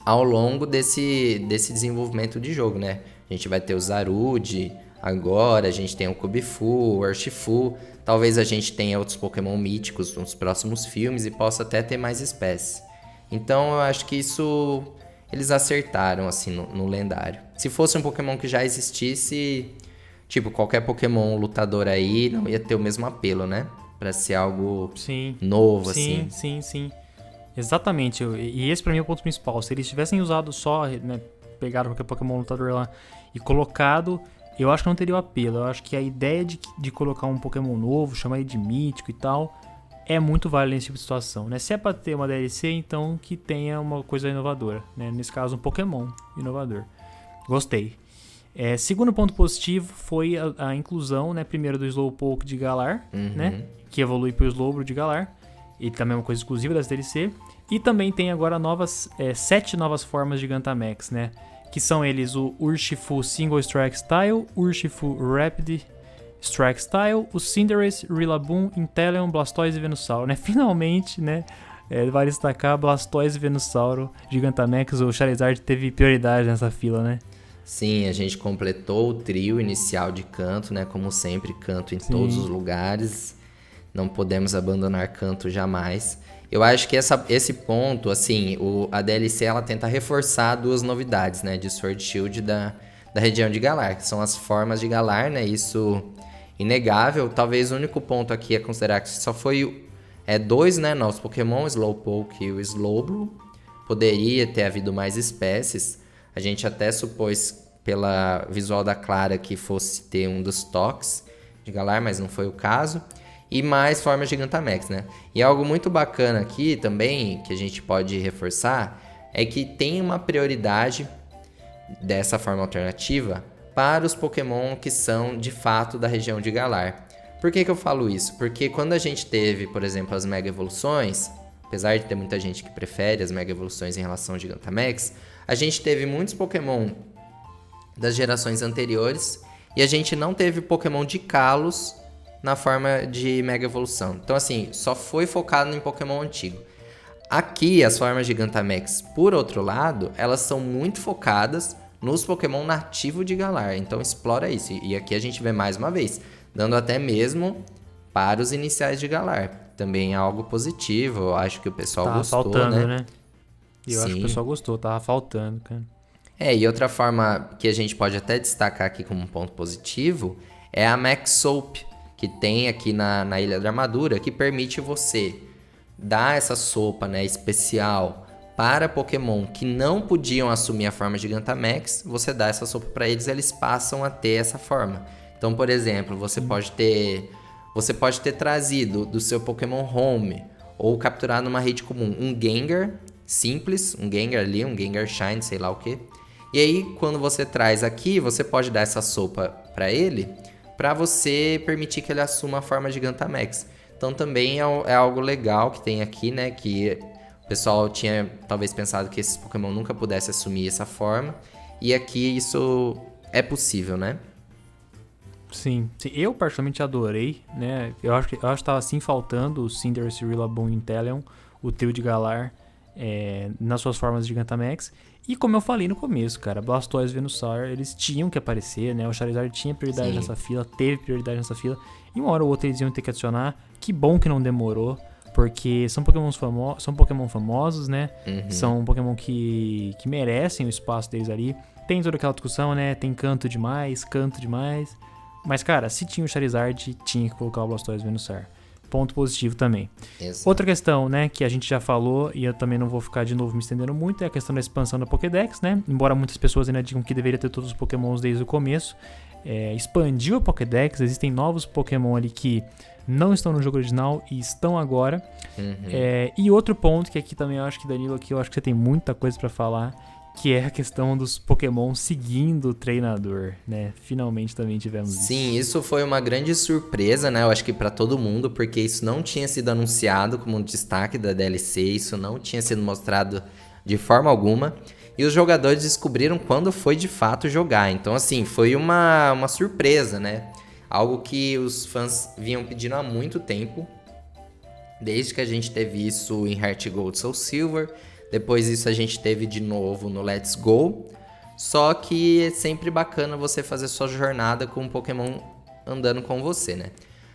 [SPEAKER 1] ao longo desse desenvolvimento de jogo, né? A gente vai ter o Zarude, agora a gente tem o Kubifu, o Urshifu, talvez a gente tenha outros Pokémon míticos nos próximos filmes e possa até ter mais espécies. Então eu acho que isso eles acertaram assim no lendário. Se fosse um Pokémon que já existisse, tipo qualquer Pokémon lutador aí, não ia ter o mesmo apelo, né? Pra ser algo
[SPEAKER 2] Sim.
[SPEAKER 1] novo
[SPEAKER 2] Sim,
[SPEAKER 1] assim.
[SPEAKER 2] sim. Exatamente. E esse pra mim é o ponto principal. Se eles tivessem usado só, né, pegado qualquer Pokémon lutador lá e colocado, eu acho que não teria o apelo. Eu acho que a ideia de colocar um Pokémon novo, chamar ele de mítico e tal, é muito válida nesse tipo de situação, né? Se é pra ter uma DLC, então que tenha uma coisa inovadora, né? Nesse caso, um Pokémon inovador. Gostei. Segundo ponto positivo foi a inclusão, né? Primeiro do Slowpoke de Galar, né? Que evolui pro Slowbro de Galar. E também é uma coisa exclusiva das DLC. E também tem agora 7 novas formas de Gigantamax, né? Que são eles o Urshifu Single Strike Style, Urshifu Rapid Strike Style, o Cinderace, Rillaboom, Inteleon, Blastoise e Venusaur, né? Finalmente, né? Vale destacar Blastoise e Venusaur, Gigantamax, o Charizard teve prioridade nessa fila, né?
[SPEAKER 1] Sim, a gente completou o trio inicial de canto, né? Como sempre, canto em todos os lugares. Não podemos abandonar canto jamais. Eu acho que esse ponto, assim, a DLC ela tenta reforçar duas novidades, né? De Sword Shield da região de Galar, que são as formas de Galar, né? Isso inegável. Talvez o único ponto aqui é considerar que só foi 2, né? Novos Pokémon, Slowpoke e o Slowbro. Poderia ter havido mais espécies. A gente até supôs, pela visual da Clara, que fosse ter um dos Tox de Galar, mas não foi o caso. E mais formas de Gigantamax, né? E algo muito bacana aqui também, que a gente pode reforçar, é que tem uma prioridade dessa forma alternativa para os Pokémon que são, de fato, da região de Galar. Por que eu falo isso? Porque quando a gente teve, por exemplo, as Mega Evoluções, apesar de ter muita gente que prefere as Mega Evoluções em relação ao Gigantamax, a gente teve muitos Pokémon das gerações anteriores e a gente não teve Pokémon de Kalos na forma de Mega Evolução. Então, assim, só foi focado em Pokémon antigo. Aqui, as formas de Gigantamax, por outro lado, elas são muito focadas nos Pokémon nativos de Galar. Então, explora isso. E aqui a gente vê mais uma vez, dando até mesmo para os iniciais de Galar. Também é algo positivo, eu acho que o pessoal gostou,
[SPEAKER 2] faltando, né? E eu acho que o
[SPEAKER 1] Sim.
[SPEAKER 2] pessoal gostou, tava faltando, cara.
[SPEAKER 1] E outra forma que a gente pode até destacar aqui como um ponto positivo é a Max Soap, que tem aqui na Ilha da Armadura, que permite você dar essa sopa, né, especial para Pokémon que não podiam assumir a forma Gigantamax. Você dá essa sopa para eles, eles passam a ter essa forma. Então, por exemplo, você pode ter trazido do seu Pokémon Home ou capturado numa rede comum um Gengar simples, um Gengar ali, um Gengar Shine, sei lá o que. E aí, quando você traz aqui, você pode dar essa sopa para ele, para você permitir que ele assuma a forma Gigantamax. Então também é algo legal que tem aqui, né? Que o pessoal tinha talvez pensado que esses Pokémon nunca pudessem assumir essa forma. E aqui isso é possível, né?
[SPEAKER 2] Sim, eu particularmente adorei, né? Eu acho que tava assim faltando o Cinderace, Rillaboom e Inteleon, o trio de Galar. nas suas formas de Gigantamax. E como eu falei no começo, cara, Blastoise e Venusaur, eles tinham que aparecer, né? O Charizard tinha prioridade nessa fila, teve prioridade nessa fila. E uma hora ou outra eles iam ter que adicionar. Que bom que não demorou, porque são Pokémon famosos, né? São Pokémon que merecem o espaço deles ali. Tem toda aquela discussão, né? Tem canto demais. Mas, cara, se tinha o Charizard, tinha que colocar o Blastoise e Venusaur. Ponto positivo também.
[SPEAKER 1] Exato.
[SPEAKER 2] Outra questão, né, que a gente já falou, e eu também não vou ficar de novo me estendendo muito, é a questão da expansão da Pokédex, né? Embora muitas pessoas ainda digam que deveria ter todos os Pokémons desde o começo. Expandiu a Pokédex, existem novos Pokémon ali que não estão no jogo original e estão agora. E outro ponto, que aqui também eu acho que, Danilo, aqui eu acho que você tem muita coisa pra falar, que é a questão dos Pokémon seguindo o treinador, né? Finalmente também tivemos isso.
[SPEAKER 1] Sim, isso foi uma grande surpresa, né? Eu acho que pra todo mundo, porque isso não tinha sido anunciado como um destaque da DLC, isso não tinha sido mostrado de forma alguma. E os jogadores descobriram quando foi de fato jogar. Então, assim, foi uma surpresa, né? Algo que os fãs vinham pedindo há muito tempo. Desde que a gente teve isso em Heart Gold Soul Silver. Depois isso a gente teve de novo no Let's Go. Só que é sempre bacana você fazer sua jornada com um Pokémon andando com você, né?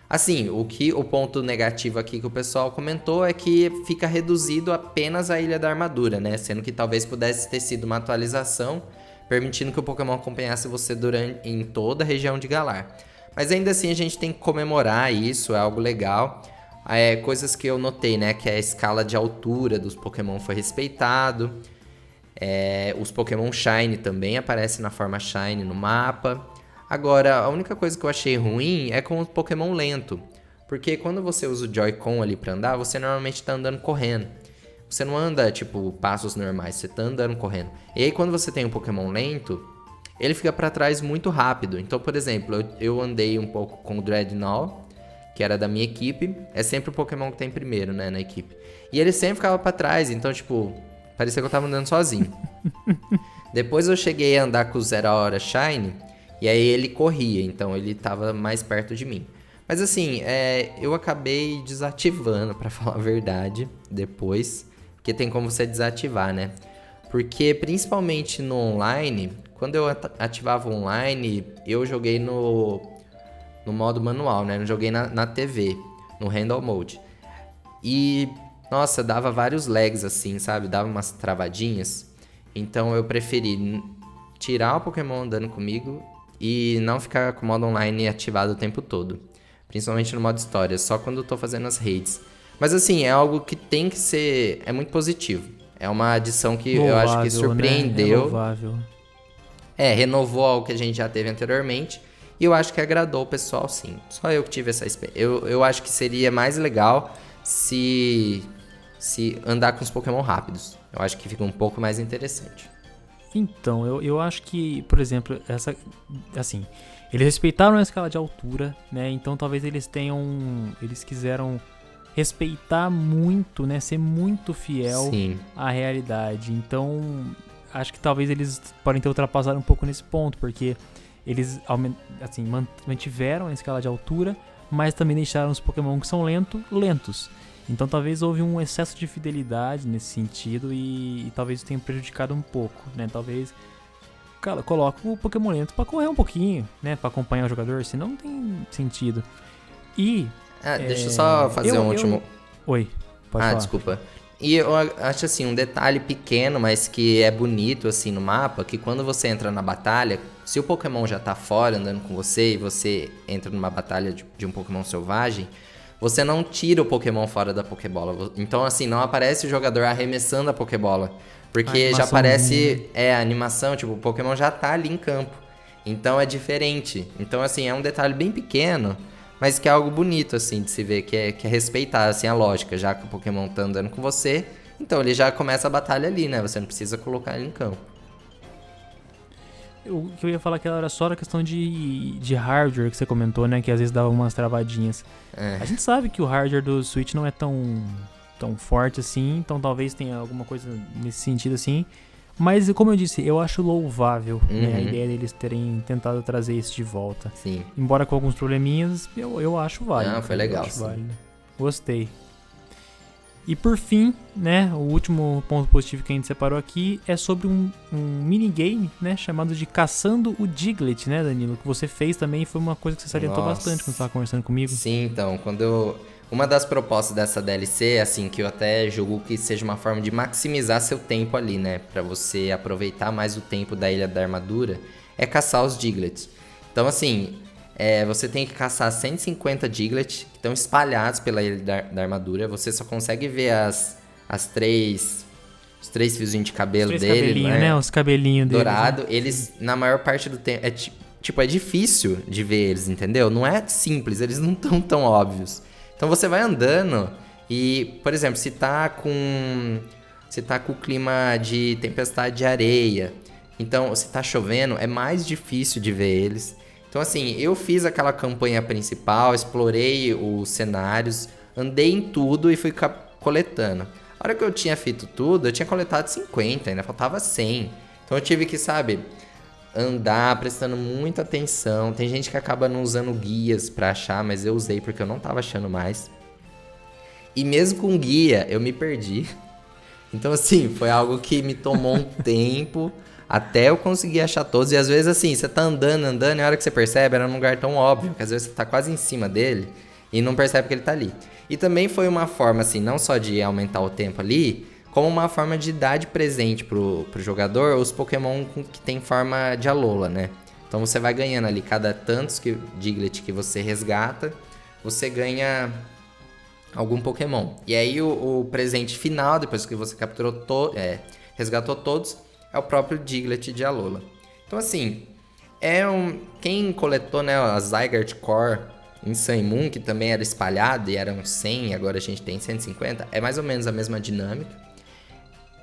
[SPEAKER 1] Assim, o ponto negativo aqui que o pessoal comentou é que fica reduzido apenas a Ilha da Armadura, né? Sendo que talvez pudesse ter sido uma atualização, permitindo que o Pokémon acompanhasse você em toda a região de Galar. Mas ainda assim a gente tem que comemorar isso, é algo legal. Coisas que eu notei, né? Que a escala de altura dos Pokémon foi respeitado. Os Pokémon Shine também aparecem na forma Shine no mapa. Agora, a única coisa que eu achei ruim é com o Pokémon lento. Porque quando você usa o Joy-Con ali pra andar, você normalmente tá andando correndo. Você não anda, tipo, passos normais, você tá andando correndo. E aí, quando você tem um Pokémon lento, ele fica pra trás muito rápido. Então, por exemplo, eu andei um pouco com o Dreadnought, que era da minha equipe. É sempre o Pokémon que tem primeiro, né, na equipe. E ele sempre ficava pra trás, então, tipo, parecia que eu tava andando sozinho. Depois eu cheguei a andar com o Zero Hora Shine, e aí ele corria, então ele tava mais perto de mim. Mas assim, eu acabei desativando, pra falar a verdade, depois. Porque tem como você desativar, né? Porque principalmente no online, quando eu ativava online, eu joguei no modo manual, né? Não joguei na TV, no Handle Mode. E, nossa, dava vários lags assim, sabe? Dava umas travadinhas. Então eu preferi tirar o Pokémon andando comigo e não ficar com o modo online ativado o tempo todo. Principalmente no modo história, só quando eu tô fazendo as raids. Mas assim, é algo que tem que ser... É muito positivo. É uma adição que
[SPEAKER 2] louvável,
[SPEAKER 1] eu acho que surpreendeu.
[SPEAKER 2] Né? Louvável.
[SPEAKER 1] Renovou algo que a gente já teve anteriormente. E eu acho que agradou o pessoal, sim. Só eu que tive essa experiência. Eu acho que seria mais legal se andar com os Pokémon rápidos. Eu acho que fica um pouco mais interessante.
[SPEAKER 2] Então, eu acho que, por exemplo, assim, eles respeitaram a escala de altura, né? Então talvez eles quiseram respeitar muito, né? Ser muito fiel à realidade. Então, acho que talvez eles podem ter ultrapassado um pouco nesse ponto, porque eles assim, mantiveram a escala de altura, mas também deixaram os Pokémon que são lentos. Então talvez houve um excesso de fidelidade nesse sentido e talvez isso tenha prejudicado um pouco, né? Talvez coloca o Pokémon lento pra correr um pouquinho, né? Pra acompanhar o jogador, senão não tem sentido. E...
[SPEAKER 1] deixa eu só fazer um último...
[SPEAKER 2] Oi, pode falar.
[SPEAKER 1] Desculpa. E eu acho assim, um detalhe pequeno, mas que é bonito assim no mapa, que quando você entra na batalha, se o Pokémon já tá fora andando com você e você entra numa batalha de um Pokémon selvagem, você não tira o Pokémon fora da Pokébola. Então, assim, não aparece o jogador arremessando a Pokébola. Porque já aparece a animação, tipo, o Pokémon já tá ali em campo. Então é diferente. Então, assim, é um detalhe bem pequeno, mas que é algo bonito, assim, de se ver, que é respeitar, assim, a lógica. Já que o Pokémon tá andando com você, então ele já começa a batalha ali, né? Você não precisa colocar ele em campo.
[SPEAKER 2] O que eu ia falar que era só a questão de hardware que você comentou, né? Que às vezes dava umas travadinhas. A gente sabe que o hardware do Switch não é tão forte assim, então talvez tenha alguma coisa nesse sentido assim. Mas, como eu disse, eu acho louvável, né, a ideia deles terem tentado trazer isso de volta.
[SPEAKER 1] Sim.
[SPEAKER 2] Embora com alguns probleminhas, eu acho válido.
[SPEAKER 1] Foi legal,
[SPEAKER 2] válido. Gostei. E por fim, né, o último ponto positivo que a gente separou aqui é sobre um minigame, né, chamado de Caçando o Diglett, né, Danilo? Que você fez também, foi uma coisa que você salientou bastante quando você estava conversando comigo.
[SPEAKER 1] Sim, então, uma das propostas dessa DLC, assim, que eu até julgo que seja uma forma de maximizar seu tempo ali, né, pra você aproveitar mais o tempo da Ilha da Armadura, é caçar os Diglett. Então, assim, você tem que caçar 150 Diglett que estão espalhados pela Ilha da Armadura. Você só consegue ver os três fiozinhos de cabelo dele,
[SPEAKER 2] né? Os cabelinhos dele.
[SPEAKER 1] Dourado. Né? Eles, na maior parte do tempo, é difícil de ver eles, entendeu? Não é simples, eles não estão tão óbvios. Então você vai andando e, por exemplo, se tá com o clima de tempestade de areia, então se tá chovendo, é mais difícil de ver eles. Então, assim, eu fiz aquela campanha principal, explorei os cenários, andei em tudo e fui coletando. A hora que eu tinha feito tudo, eu tinha coletado 50, ainda faltava 100. Então eu tive que, sabe, andar prestando muita atenção. Tem gente que acaba não usando guias pra achar, mas eu usei porque eu não tava achando mais. E mesmo com guia, eu me perdi. Então, assim, foi algo que me tomou um tempo até eu conseguir achar todos. E às vezes, assim, você tá andando, e a hora que você percebe, era num lugar tão óbvio, que às vezes você tá quase em cima dele e não percebe que ele tá ali. E também foi uma forma, assim, não só de aumentar o tempo ali, como uma forma de dar de presente pro jogador os Pokémon que tem forma de Alola, né? Então você vai ganhando ali, cada tantos Diglett que você resgata, você ganha algum Pokémon. E aí o presente final, depois que você capturou resgatou todos, é o próprio Diglett de Alola. Então, assim, quem coletou, né, a Zygarde Core em Sun Moon, que também era espalhado e eram 100, agora a gente tem 150, é mais ou menos a mesma dinâmica.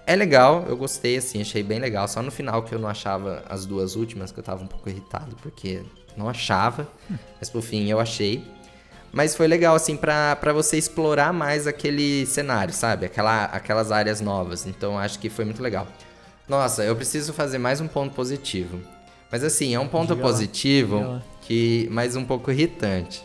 [SPEAKER 1] É legal, eu gostei, assim, achei bem legal. Só no final que eu não achava as duas últimas, que eu tava um pouco irritado, porque não achava, mas por fim eu achei. Mas foi legal, assim, pra você explorar mais aquele cenário, sabe? Aquelas áreas novas. Então, acho que foi muito legal. Nossa, eu preciso fazer mais um ponto positivo. Mas assim, é um ponto positivo mas um pouco irritante.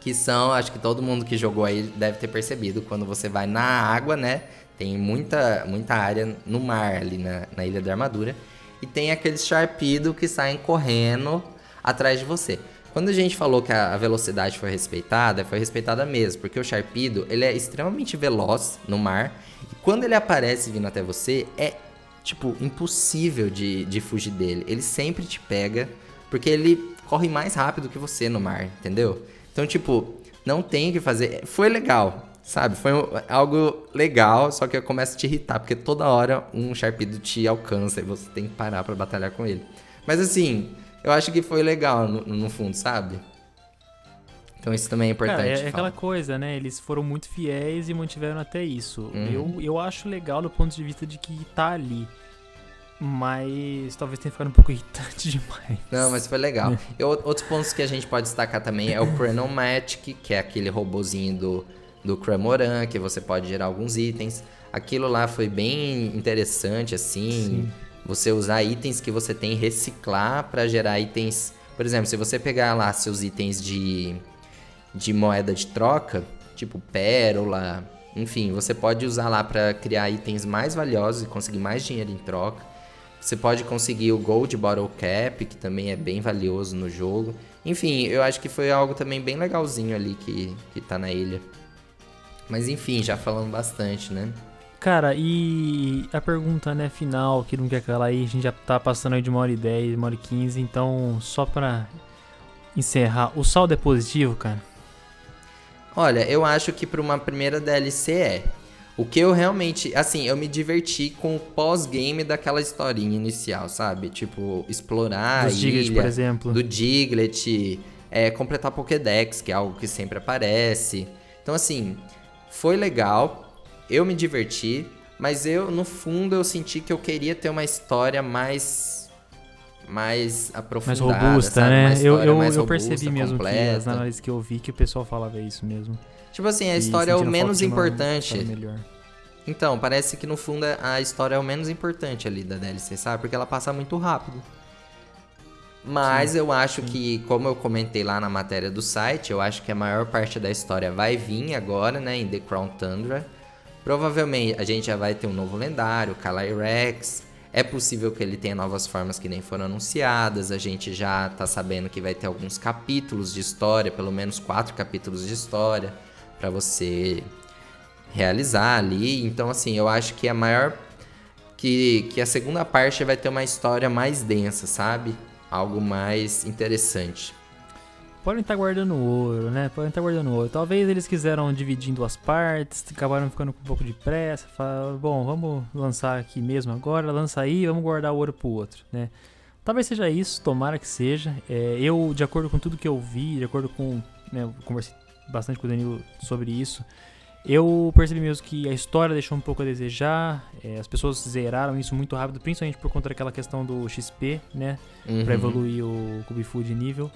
[SPEAKER 1] Que são, acho que todo mundo que jogou aí deve ter percebido, quando você vai na água, né? Tem muita área no mar ali na Ilha da Armadura. E tem aqueles Sharpedo que saem correndo atrás de você. Quando a gente falou que a velocidade foi respeitada mesmo. Porque o Sharpedo, ele é extremamente veloz no mar. E quando ele aparece vindo até você, é tipo, impossível de fugir dele. Ele sempre te pega, porque ele corre mais rápido que você no mar, entendeu? Então, tipo, não tem o que fazer. Foi legal, sabe? Foi algo legal, só que começa a te irritar, porque toda hora um Sharpedo te alcança e você tem que parar pra batalhar com ele. Mas assim, eu acho que foi legal no fundo, sabe? Então isso também é importante.
[SPEAKER 2] Cara, é aquela coisa, né? Eles foram muito fiéis e mantiveram até isso. Eu acho legal do ponto de vista de que tá ali. Mas talvez tenha ficado um pouco irritante demais.
[SPEAKER 1] Não, mas foi legal. E outros pontos que a gente pode destacar também é o Chronomatic, que é aquele robozinho do Cramoran, que você pode gerar alguns itens. Aquilo lá foi bem interessante, assim. Sim. Você usar itens que você tem e reciclar para gerar itens. Por exemplo, se você pegar lá seus itens de moeda de troca, tipo pérola, enfim, você pode usar lá para criar itens mais valiosos e conseguir mais dinheiro em troca. Você pode conseguir o Gold Bottle Cap, que também é bem valioso no jogo. Enfim, eu acho que foi algo também bem legalzinho ali que tá na ilha. Mas enfim, já falando bastante, né?
[SPEAKER 2] Cara, e a pergunta, né, final, que não quer calar aí, a gente já tá passando aí de 1h10, 1h15, então só pra encerrar, o saldo é positivo, cara?
[SPEAKER 1] Olha, eu acho que pra uma primeira DLC O que eu realmente, assim, eu me diverti com o pós-game daquela historinha inicial, sabe? Tipo, explorar
[SPEAKER 2] Dos Diglett, por exemplo.
[SPEAKER 1] Do Diglett, completar Pokédex, que é algo que sempre aparece. Então, assim, foi legal, eu me diverti, mas no fundo, eu senti que eu queria ter uma história mais aprofundada,
[SPEAKER 2] mais robusta,
[SPEAKER 1] sabe?
[SPEAKER 2] Né?
[SPEAKER 1] Mais
[SPEAKER 2] eu percebi mesmo
[SPEAKER 1] completa.
[SPEAKER 2] Que as análises que eu vi que o pessoal falava isso mesmo.
[SPEAKER 1] Tipo assim, a história é o menos importante. Então, parece que no fundo a história é o menos importante ali da DLC, sabe? Porque ela passa muito rápido. Mas eu acho que, como eu comentei lá na matéria do site, eu acho que a maior parte da história vai vir agora, né, em The Crown Tundra. Provavelmente a gente já vai ter um novo lendário, Calyrex. É possível que ele tenha novas formas que nem foram anunciadas. A gente já tá sabendo que vai ter alguns capítulos de história, pelo menos 4 capítulos de história, para você realizar ali. Então, assim, eu acho que a maior... Que a segunda parte vai ter uma história mais densa, sabe? Algo mais interessante.
[SPEAKER 2] Podem estar guardando ouro, né? Talvez eles quiseram dividir em 2 partes, acabaram ficando com um pouco de pressa. Falaram, bom, vamos lançar aqui mesmo agora, lança aí, vamos guardar o ouro pro outro, né? Talvez seja isso, tomara que seja. Eu, de acordo com tudo que eu vi, de acordo com... né, eu conversei bastante com o Danilo sobre isso. Eu percebi mesmo que a história deixou um pouco a desejar. As pessoas zeraram isso muito rápido, principalmente por conta daquela questão do XP, né? Pra evoluir o Kubifu de nível.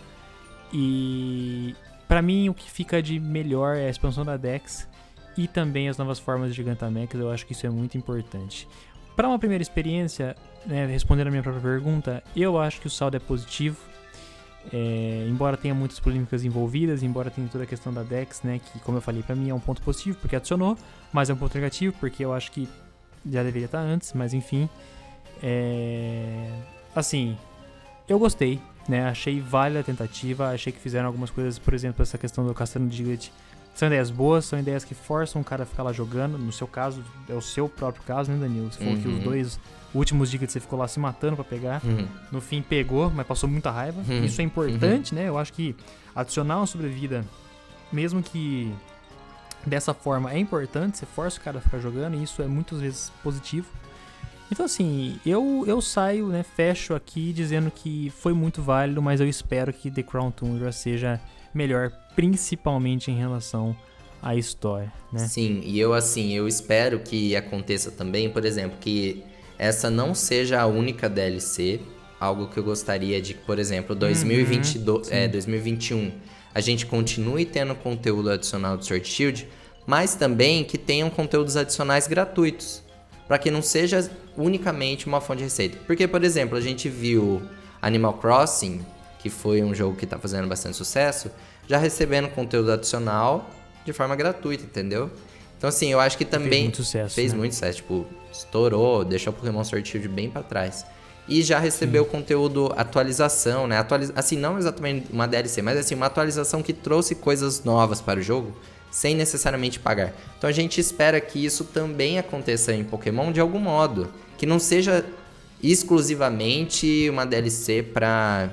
[SPEAKER 2] E pra mim o que fica de melhor é a expansão da Dex e também as novas formas de Gigantamax. Eu acho que isso é muito importante. Para uma primeira experiência, né, respondendo a minha própria pergunta, eu acho que o saldo é positivo. Embora tenha muitas polêmicas envolvidas, embora tenha toda a questão da Dex, né, que como eu falei, pra mim é um ponto positivo porque adicionou, mas é um ponto negativo porque eu acho que já deveria estar antes, mas enfim. Assim, eu gostei, né, achei válida a tentativa, achei que fizeram algumas coisas, por exemplo, essa questão do Castelo Diglett, são ideias boas, são ideias que forçam o cara a ficar lá jogando. No seu caso, é o seu próprio caso, né, Danilo? Você falou que os 2 últimos Diglett você ficou lá se matando pra pegar. No fim pegou, mas passou muita raiva. Isso é importante, né? Eu acho que adicionar uma sobrevida, mesmo que dessa forma, é importante. Você força o cara a ficar jogando e isso é muitas vezes positivo. Então assim, eu saio, né, fecho aqui dizendo que foi muito válido, mas eu espero que The Crown Tundra seja melhor, principalmente em relação à história, né?
[SPEAKER 1] Sim, e eu espero que aconteça também, por exemplo, que essa não seja a única DLC, algo que eu gostaria de, por exemplo, 2021, a gente continue tendo conteúdo adicional do Sword Shield, mas também que tenham conteúdos adicionais gratuitos, para que não seja unicamente uma fonte de receita. Porque, por exemplo, a gente viu Animal Crossing, que foi um jogo que está fazendo bastante sucesso, já recebendo conteúdo adicional de forma gratuita, entendeu? Então, assim, eu acho que também
[SPEAKER 2] fez muito sucesso,
[SPEAKER 1] fez muito sucesso, tipo, estourou, deixou o Pokémon Sword Shield bem pra trás. E já recebeu conteúdo, atualização, né? Assim, não exatamente uma DLC, mas assim, uma atualização que trouxe coisas novas para o jogo, sem necessariamente pagar. Então a gente espera que isso também aconteça em Pokémon de algum modo, que não seja exclusivamente uma DLC pra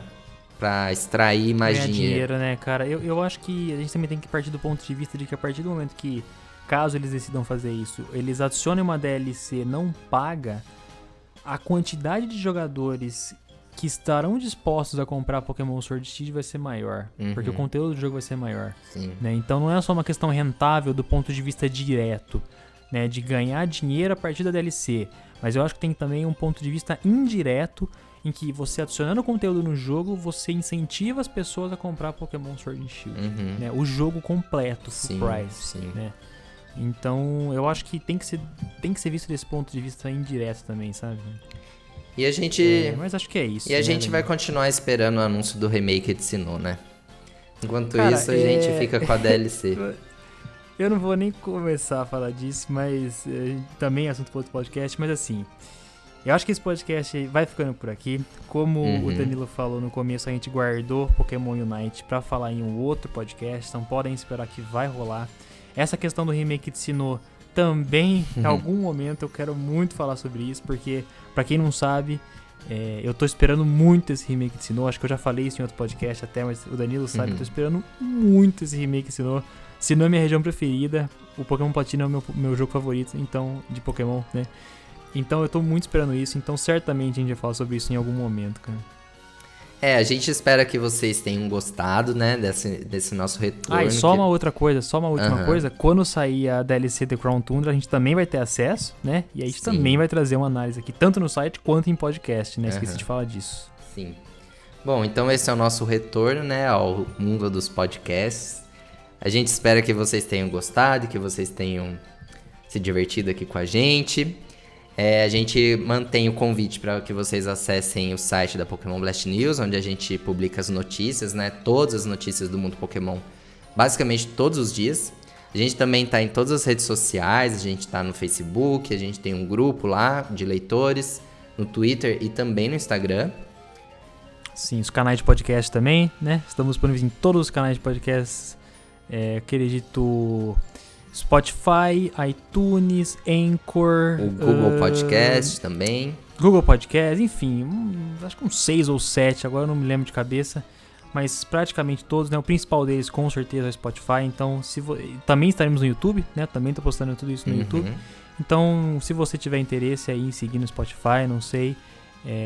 [SPEAKER 1] extrair mais dinheiro,
[SPEAKER 2] né, cara? Eu acho que a gente também tem que partir do ponto de vista de que a partir do momento que, caso eles decidam fazer isso, eles adicionem uma DLC não paga, a quantidade de jogadores que estarão dispostos a comprar Pokémon Sword Shield vai ser maior, porque o conteúdo do jogo vai ser maior. Né? Então não é só uma questão rentável do ponto de vista direto, né, de ganhar dinheiro a partir da DLC, mas eu acho que tem também um ponto de vista indireto em que você adicionando conteúdo no jogo, você incentiva as pessoas a comprar Pokémon Sword Shield, né? O jogo completo, full price, né? Então eu acho que tem que ser visto desse ponto de vista indireto também, sabe?
[SPEAKER 1] E a gente...
[SPEAKER 2] mas acho que é isso.
[SPEAKER 1] E a gente vai continuar esperando o anúncio do remake de Sinnoh, né? Enquanto isso, a gente fica com a DLC.
[SPEAKER 2] Eu não vou nem começar a falar disso, mas também é assunto para outro podcast, mas assim, eu acho que esse podcast vai ficando por aqui. Como o Danilo falou no começo, a gente guardou Pokémon Unite para falar em um outro podcast, então podem esperar que vai rolar. Essa questão do remake de Sinnoh também, em algum momento, eu quero muito falar sobre isso, porque, pra quem não sabe, eu tô esperando muito esse remake de Sinnoh. Acho que eu já falei isso em outro podcast até, mas o Danilo sabe, eu tô esperando muito esse remake de Sinnoh. Sinnoh é minha região preferida, o Pokémon Platina é o meu jogo favorito, então, de Pokémon, né? Então eu tô muito esperando isso, então certamente a gente vai falar sobre isso em algum momento, cara.
[SPEAKER 1] A gente espera que vocês tenham gostado, né, desse nosso retorno.
[SPEAKER 2] E só uma outra coisa, só uma última coisa. Quando sair a DLC The Crown Tundra, a gente também vai ter acesso, né? E a gente também vai trazer uma análise aqui, tanto no site quanto em podcast, né? Esqueci de falar disso.
[SPEAKER 1] Sim. Bom, então esse é o nosso retorno, né, ao mundo dos podcasts. A gente espera que vocês tenham gostado, que vocês tenham se divertido aqui com a gente. A gente mantém o convite para que vocês acessem o site da Pokémon Blast News, onde a gente publica as notícias, né? Todas as notícias do mundo Pokémon, basicamente todos os dias. A gente também está em todas as redes sociais, a gente está no Facebook, a gente tem um grupo lá de leitores, no Twitter e também no Instagram.
[SPEAKER 2] Sim, os canais de podcast também, né? Estamos disponíveis em todos os canais de podcast, acredito... Spotify, iTunes, Anchor...
[SPEAKER 1] O Google Podcast também.
[SPEAKER 2] Google Podcast, enfim, acho que uns 6 ou 7, agora eu não me lembro de cabeça. Mas praticamente todos, né? O principal deles com certeza é o Spotify. Então, também estaremos no YouTube, né? Também estou postando tudo isso no YouTube. Então, se você tiver interesse aí em seguir no Spotify, não sei,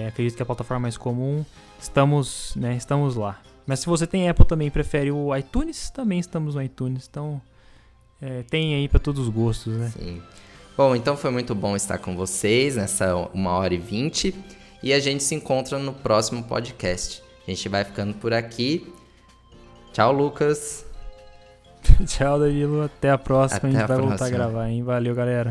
[SPEAKER 2] acredito que é a plataforma mais comum, estamos lá. Mas se você tem Apple também e prefere o iTunes, também estamos no iTunes. Então... tem aí para todos os gostos, né?
[SPEAKER 1] Sim. Bom, então foi muito bom estar com vocês nessa 1h20 e a gente se encontra no próximo podcast. A gente vai ficando por aqui. Tchau, Lucas.
[SPEAKER 2] Tchau, Danilo. Até a próxima.
[SPEAKER 1] Até
[SPEAKER 2] a gente
[SPEAKER 1] a
[SPEAKER 2] vai voltar a
[SPEAKER 1] próxima.
[SPEAKER 2] gravar, hein? Valeu, galera.